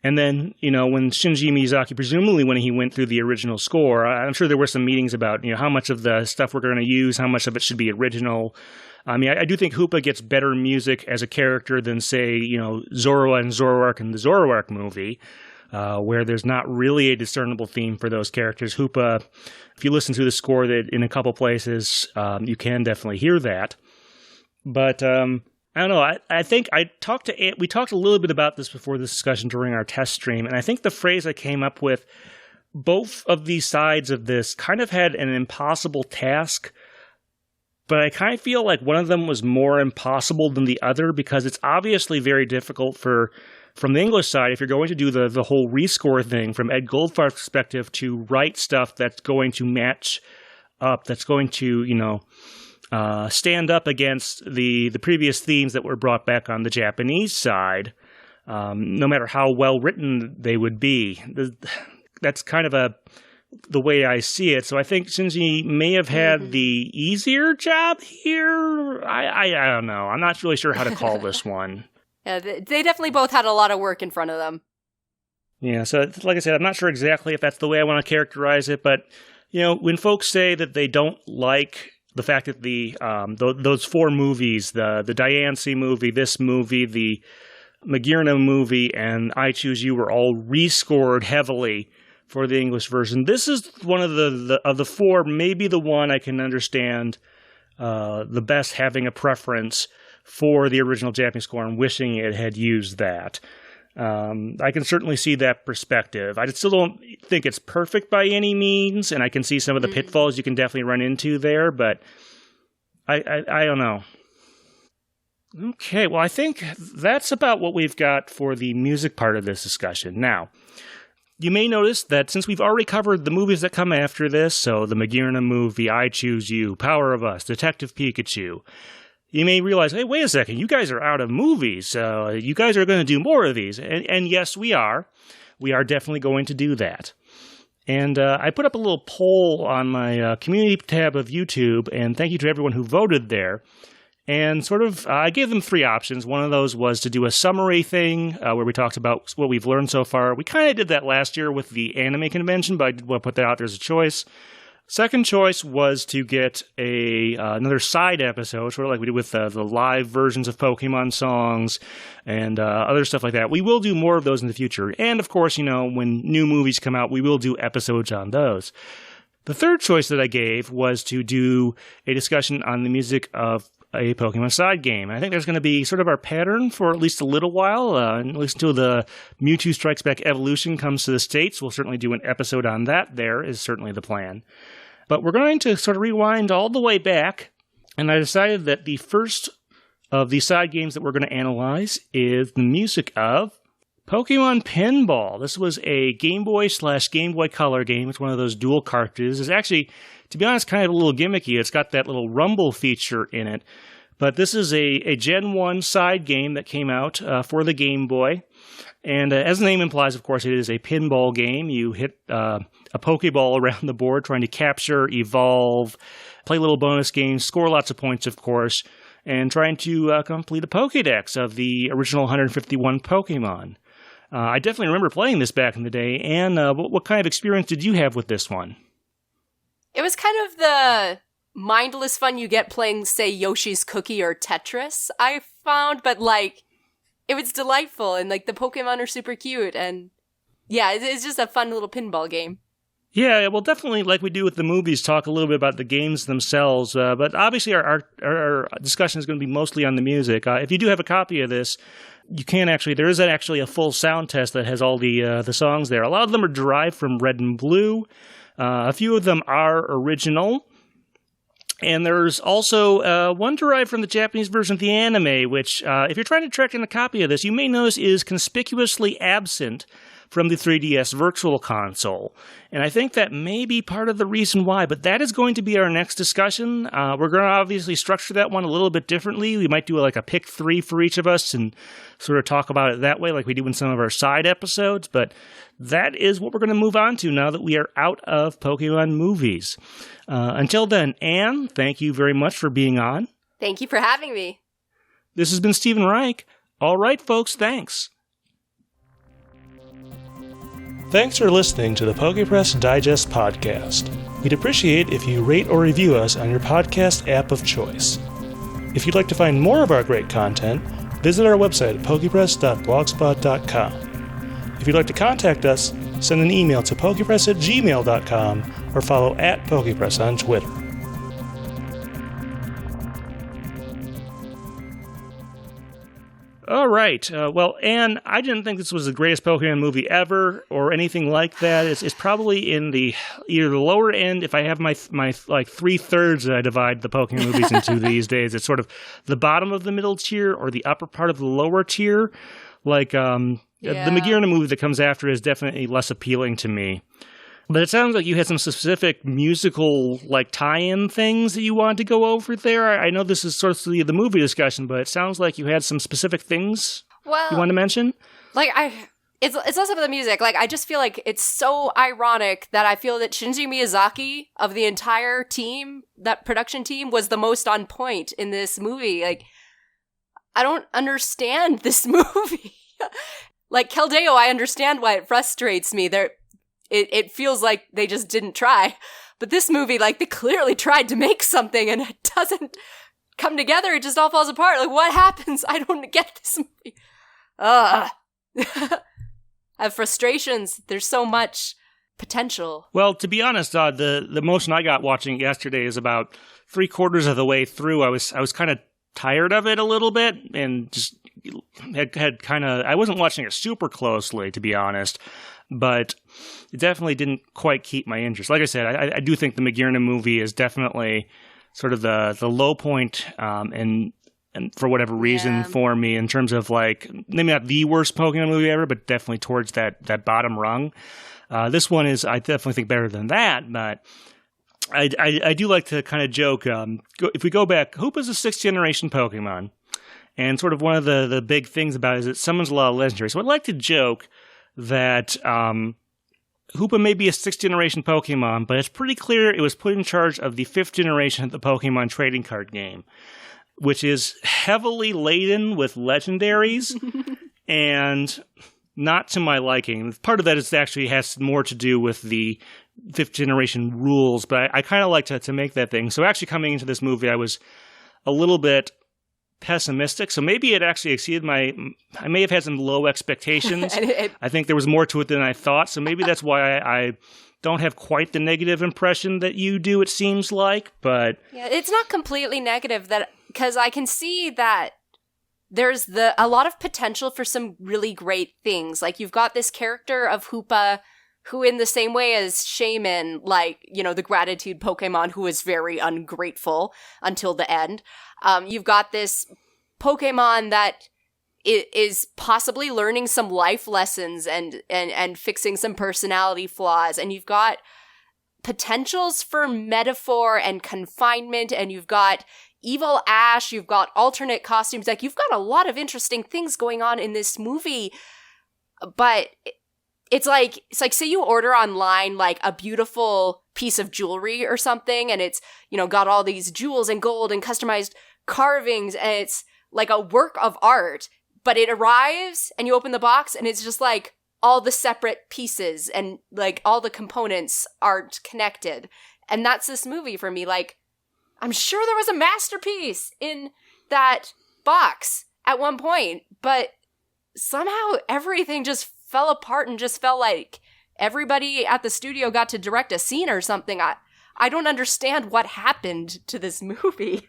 And then, when Shinji Miyazaki, presumably when he went through the original score, I'm sure there were some meetings about, how much of the stuff we're going to use, how much of it should be original. I mean, I do think Hoopa gets better music as a character than, say, Zoroa and Zoroark in the Zoroark movie, where there's not really a discernible theme for those characters. Hoopa, if you listen to the score that in a couple places, you can definitely hear that. But I don't know. I think we talked a little bit about this before this discussion during our test stream, and I think the phrase I came up with, both of these sides of this kind of had an impossible task, but I kind of feel like one of them was more impossible than the other, because it's obviously very difficult from the English side, if you're going to do the whole rescore thing from Ed Goldfarth's perspective, to write stuff that's going to match up, that's going to, stand up against the previous themes that were brought back on the Japanese side, no matter how well written they would be. That's kind of the way I see it. So I think Shinji may have had the easier job here. I don't know. I'm not really sure how to call this one. Yeah, they definitely both had a lot of work in front of them. Yeah, so like I said, I'm not sure exactly if that's the way I want to characterize it, but when folks say that they don't like the fact that those four movies, the Diancie movie, this movie, the Magirna movie, and I Choose You, were all rescored heavily for the English version. This is one of the four, maybe the one I can understand the best having a preference for the original Japanese score and wishing it had used that. I can certainly see that perspective. I still don't think it's perfect by any means, and I can see some of the pitfalls you can definitely run into there, but I don't know. Okay, well, I think that's about what we've got for the music part of this discussion. Now, you may notice that since we've already covered the movies that come after this, so the Magirna movie, I Choose You, Power of Us, Detective Pikachu, you may realize, hey, wait a second, you guys are out of movies. You guys are going to do more of these. And yes, we are. We are definitely going to do that. And I put up a little poll on my community tab of YouTube, and thank you to everyone who voted there. And I gave them three options. One of those was to do a summary thing where we talked about what we've learned so far. We kind of did that last year with the anime convention, but I did want to put that out there as a choice. Second choice was to get another side episode, sort of like we did with the live versions of Pokemon songs and other stuff like that. We will do more of those in the future. And, of course, when new movies come out, we will do episodes on those. The third choice that I gave was to do a discussion on the music of a Pokemon side game. I think there's going to be sort of our pattern for at least a little while, at least until the Mewtwo Strikes Back Evolution comes to the States. We'll certainly do an episode on that. There is certainly the plan. But we're going to sort of rewind all the way back, and I decided that the first of the side games that we're going to analyze is the music of Pokemon Pinball. This was a Game Boy/Game Boy Color game. It's one of those dual cartridges. It's actually, to be honest, kind of a little gimmicky. It's got that little rumble feature in it. But this is a Gen 1 side game that came out for the Game Boy. And as the name implies, of course, it is a pinball game. You hit a Pokeball around the board trying to capture, evolve, play little bonus games, score lots of points, of course, and trying to complete a Pokédex of the original 151 Pokemon. I definitely remember playing this back in the day. And what kind of experience did you have with this one? It was kind of the mindless fun you get playing, say, Yoshi's Cookie or Tetris, I found, but it was delightful, and the Pokemon are super cute, and yeah, it's just a fun little pinball game. Yeah, we'll definitely, like we do with the movies, talk a little bit about the games themselves, but obviously our discussion is going to be mostly on the music. If you do have a copy of this, you can there is actually a full sound test that has all the songs there. A lot of them are derived from Red and Blue. A few of them are original. And there's also one derived from the Japanese version of the anime, which, if you're trying to track down a copy of this, you may notice is conspicuously absent from the 3DS Virtual Console. And I think that may be part of the reason why, but that is going to be our next discussion. We're going to obviously structure that one a little bit differently. We might do a pick 3 for each of us and sort of talk about it that way like we do in some of our side episodes, but that is what we're going to move on to now that we are out of Pokemon movies. Until then, Anne, thank you very much for being on. Thank you for having me. This has been Stephen Reich. All right, folks, thanks. Thanks for listening to the PokePress Digest podcast. We'd appreciate if you rate or review us on your podcast app of choice. If you'd like to find more of our great content, visit our website at pokepress.blogspot.com. If you'd like to contact us, send an email to pokepress@gmail.com or follow @pokepress on Twitter. All right. Well, Anne, I didn't think this was the greatest Pokemon movie ever or anything like that. It's probably in either the lower end. If I have my like 3/3 that I divide the Pokemon movies into these days, it's sort of the bottom of the middle tier or the upper part of the lower tier. Like the Magearna movie that comes after is definitely less appealing to me. But it sounds like you had some specific musical, like, tie-in things that you wanted to go over there. I know this is sort of the movie discussion, but it sounds like you had some specific things you wanted to mention. Like, it's less of the music. Like, I just feel like it's so ironic that I feel that Shinji Miyazaki, of the entire team, that production team, was the most on point in this movie. Like, I don't understand this movie. Like, Keldeo, I understand why it frustrates me. It feels like they just didn't try. But this movie, like, they clearly tried to make something and it doesn't come together. It just all falls apart. Like, what happens? I don't get this movie. I have frustrations. There's so much potential. Well, to be honest, the emotion I got watching it yesterday is about 3/4 of the way through. I was kind of tired of it a little bit and just had kind of... I wasn't watching it super closely, to be honest. But it definitely didn't quite keep my interest. Like I said, I do think the Magearna movie is definitely sort of the low point, and for whatever reason for me in terms of, like, maybe not the worst Pokemon movie ever, but definitely towards that bottom rung. This one is, I definitely think, better than that, but I do like to kind of joke. If we go back, Hoopa's a 6th generation Pokemon, and sort of one of the big things about it is it summons a lot of legendaries. So I'd like to joke that Hoopa may be a 6th generation Pokemon, but it's pretty clear it was put in charge of the 5th generation of the Pokemon trading card game, which is heavily laden with legendaries and not to my liking. Part of that is actually has more to do with the 5th generation rules, but I kind of like to make that thing. So actually coming into this movie, I was a little bit pessimistic, so maybe it actually exceeded I may have had some low expectations. I think there was more to it than I thought, so maybe that's why I don't have quite the negative impression that you do, it seems like, but... Yeah, it's not completely negative, because I can see that there's a lot of potential for some really great things. Like, you've got this character of Hoopa, who in the same way as Shaman, like, you know, the gratitude Pokemon, who is very ungrateful until the end. You've got this Pokemon that is possibly learning some life lessons and fixing some personality flaws. And you've got potentials for metaphor and confinement, and you've got evil Ash, you've got alternate costumes. Like, you've got a lot of interesting things going on in this movie. But it's like say you order online, like, a beautiful piece of jewelry or something, and it's, you know, got all these jewels and gold and customized carvings, and it's like a work of art, but it arrives and you open the box and it's just like all the separate pieces and like all the components aren't connected. And that's this movie for me. Like, I'm sure there was a masterpiece in that box at one point, but somehow everything just fell apart and just felt like everybody at the studio got to direct a scene or something. I don't understand what happened to this movie.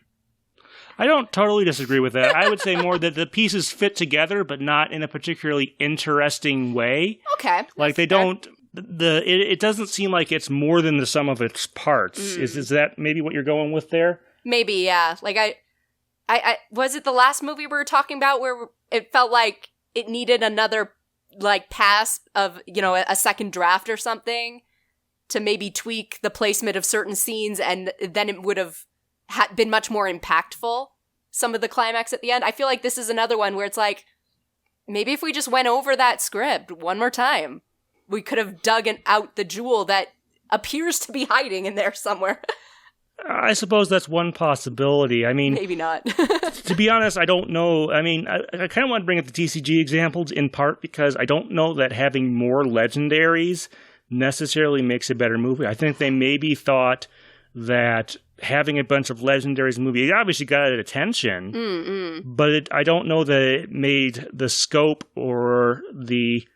I don't totally disagree with that. I would say more that the pieces fit together, but not in a particularly interesting way. Okay. Like, they don't... It doesn't seem like it's more than the sum of its parts. Is that maybe what you're going with there? Maybe, yeah. Like, I was it the last movie we were talking about where it felt like it needed another, like, pass of, you know, a second draft or something to maybe tweak the placement of certain scenes, and then it would have been much more impactful, some of the climax at the end. I feel like this is another one where it's like, maybe if we just went over that script one more time, we could have dug out the jewel that appears to be hiding in there somewhere. I suppose that's one possibility. I mean, maybe not. to be honest, I don't know. I mean, I kind of want to bring up the TCG examples in part because I don't know that having more legendaries necessarily makes a better movie. I think they maybe thought that having a bunch of legendaries in the movie, it obviously got attention, but I don't know that it made the scope or the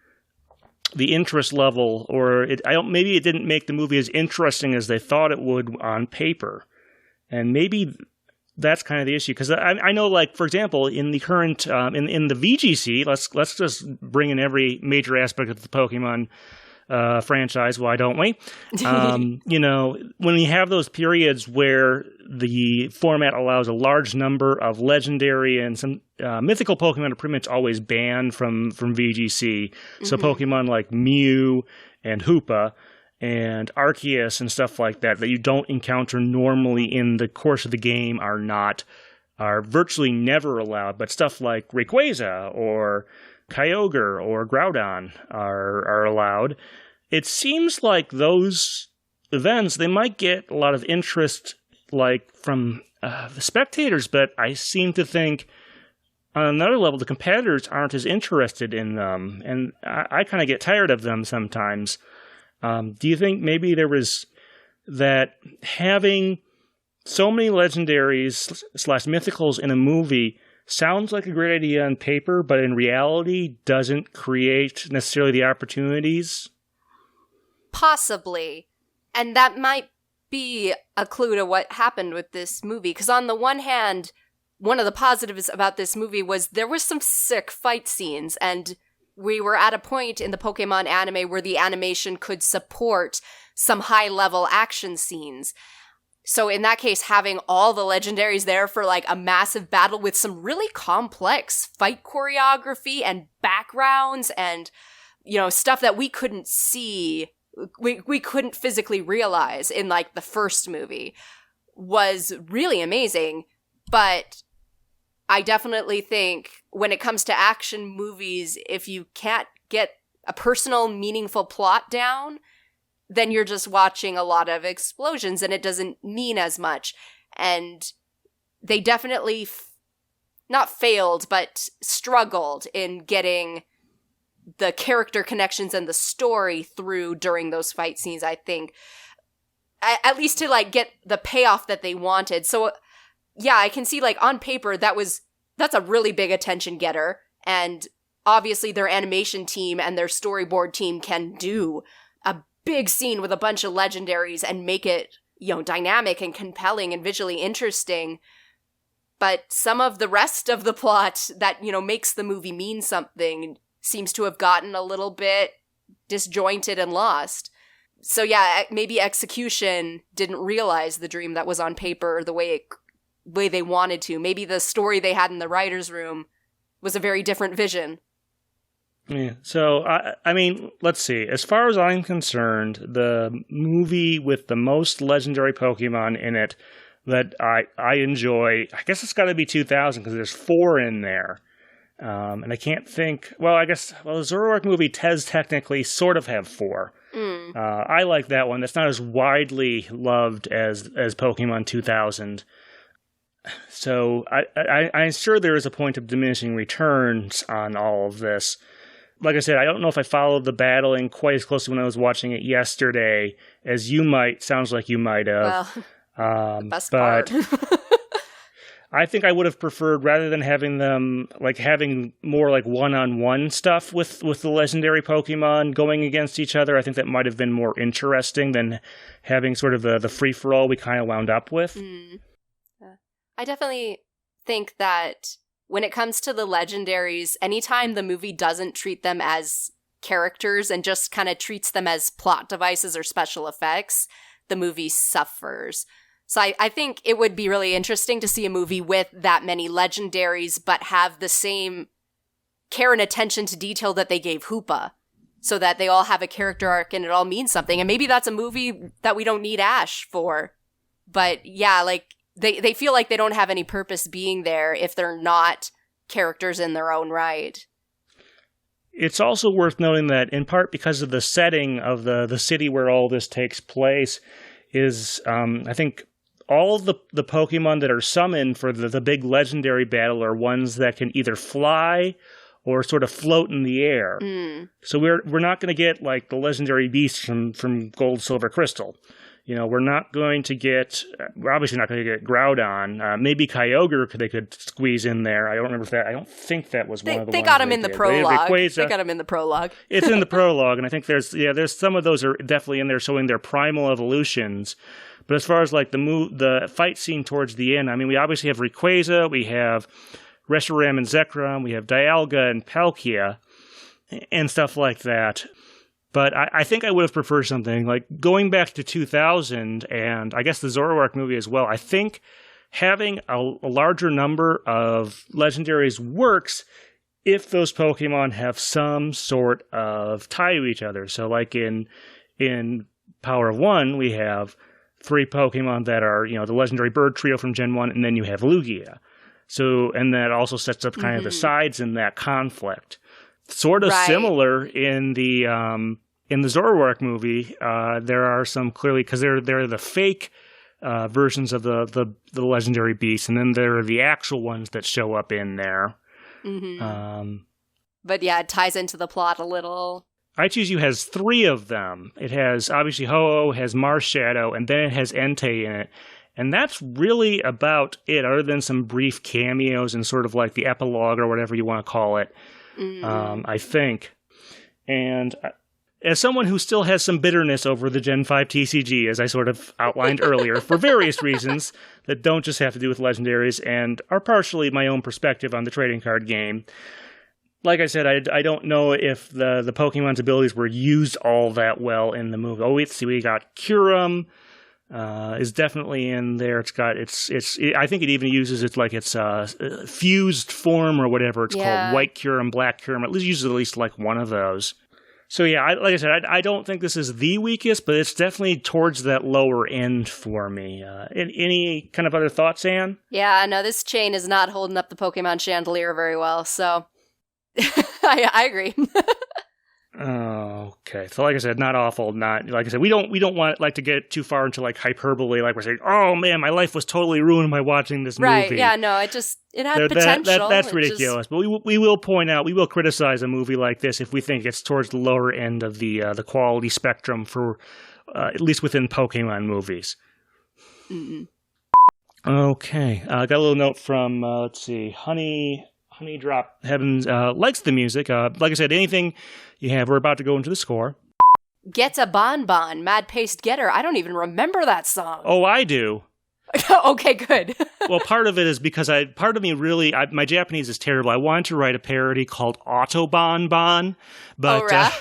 interest level, or maybe it didn't make the movie as interesting as they thought it would on paper. And maybe that's kind of the issue. Because I know, like, for example, in the current, in the VGC, let's just bring in every major aspect of the Pokemon franchise, why don't we? You know, when you have those periods where the format allows a large number of legendary and some mythical Pokemon are pretty much always banned from VGC. So Pokemon like Mew and Hoopa and Arceus and stuff like that you don't encounter normally in the course of the game are virtually never allowed. But stuff like Rayquaza or Kyogre or Groudon are allowed. It seems like those events, they might get a lot of interest like from the spectators, but I seem to think on another level the competitors aren't as interested in them, and I kind of get tired of them sometimes. Do you think maybe there was that having so many legendaries / mythicals in a movie sounds like a great idea on paper, but in reality doesn't create necessarily the opportunities? Possibly. And that might be a clue to what happened with this movie. Because on the one hand, one of the positives about this movie was there was some sick fight scenes, and we were at a point in the Pokemon anime where the animation could support some high-level action scenes. So in that case, having all the legendaries there for like a massive battle with some really complex fight choreography and backgrounds and, you know, stuff that we couldn't see, we couldn't physically realize in like the first movie was really amazing. But I definitely think when it comes to action movies, if you can't get a personal, meaningful plot down, then you're just watching a lot of explosions and it doesn't mean as much. And they definitely not failed, but struggled in getting the character connections and the story through during those fight scenes, I think. At least to, like, get the payoff that they wanted. So, yeah, I can see, like, on paper, that's a really big attention getter. And obviously their animation team and their storyboard team can do a big scene with a bunch of legendaries and make it, you know, dynamic and compelling and visually interesting. But some of the rest of the plot that, you know, makes the movie mean something seems to have gotten a little bit disjointed and lost. So yeah, maybe execution didn't realize the dream that was on paper the way they wanted to. Maybe the story they had in the writer's room was a very different vision. Yeah. So, I mean, let's see. As far as I'm concerned, the movie with the most legendary Pokemon in it that I enjoy, I guess it's got to be 2000 because there's 4 in there. And I can't think... Well, I guess... Well, the Zoroark movie does technically sort of have 4. I like that one. That's not as widely loved as Pokemon 2000. So I'm sure there is a point of diminishing returns on all of this. Like I said, I don't know if I followed the battling quite as closely when I was watching it yesterday as you might. Sounds like you might have. Well, the best part. I think I would have preferred, rather than having them, like, having more, like, one-on-one stuff with the legendary Pokemon going against each other. I think that might have been more interesting than having sort of the free-for-all we kind of wound up with. I definitely think that when it comes to the legendaries, anytime the movie doesn't treat them as characters and just kind of treats them as plot devices or special effects, the movie suffers. So I think it would be really interesting to see a movie with that many legendaries, but have the same care and attention to detail that they gave Hoopa, so that they all have a character arc and it all means something. And maybe that's a movie that we don't need Ash for. But yeah, like, they feel like they don't have any purpose being there if they're not characters in their own right. It's also worth noting that, in part because of the setting of the city where all this takes place, is, I think, all the Pokemon that are summoned for the big legendary battle are ones that can either fly or sort of float in the air. So we're not going to get like the legendary beasts from Gold, Silver, Crystal. We're obviously not going to get Groudon. Maybe Kyogre they could squeeze in there. I don't think that was one of the ones they got him in the prologue. They got him in the prologue. It's in the prologue, and I think there's some of those are definitely in there showing their primal evolutions. But as far as like the fight scene towards the end, I mean, we obviously have Rayquaza, we have Reshiram and Zekrom, we have Dialga and Palkia, and stuff like that. But I think I would have preferred something like going back to 2000 and I guess the Zoroark movie as well. I think having a larger number of legendaries works if those Pokemon have some sort of tie to each other. So like in Power of One, we have 3 Pokemon that are, the legendary bird trio from Gen 1, and then you have Lugia. So, and that also sets up kind of the sides in that conflict. Sort of similar in the Zoroark movie, there are some clearly, because they're the fake versions of the legendary beasts, and then there are the actual ones that show up in there. But yeah, it ties into the plot a little. I Choose You has 3 of them. It has, obviously, Ho-Oh, has Marshadow, and then it has Entei in it. And that's really about it, other than some brief cameos and sort of like the epilogue or whatever you want to call it, I think. And as someone who still has some bitterness over the Gen 5 TCG, as I sort of outlined earlier, for various reasons that don't just have to do with legendaries and are partially my own perspective on the trading card game, like I said, I don't know if the Pokemon's abilities were used all that well in the movie. Oh, we got Kyurem is definitely in there. I think it even uses its fused form or whatever it's called, White Kyurem, Black Kyurem. It uses at least like one of those. So yeah, like I said, I don't think this is the weakest, but it's definitely towards that lower end for me. Any kind of other thoughts, Anne? Yeah, no, this chain is not holding up the Pokemon chandelier very well, so I agree. Okay, so like I said, not awful. Not like I said, we don't want to get too far into like hyperbole. Like we're saying, oh man, my life was totally ruined by watching this movie. Right? Yeah, no, it had potential. That's ridiculous. But we will point out, we will criticize a movie like this if we think it's towards the lower end of the quality spectrum for at least within Pokemon movies. Okay, got a little note from let's see, Honey Drop Heavens likes the music. Like I said, anything you have, we're about to go into the score. Gets a Bonbon, Mad Paced Getter. I don't even remember that song. Oh, I do. Okay, good. Well, part of it is because my Japanese is terrible. I wanted to write a parody called Autobonbon, but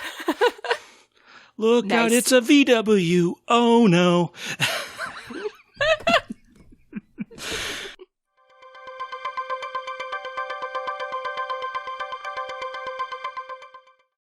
look out, it's a VW. Oh no.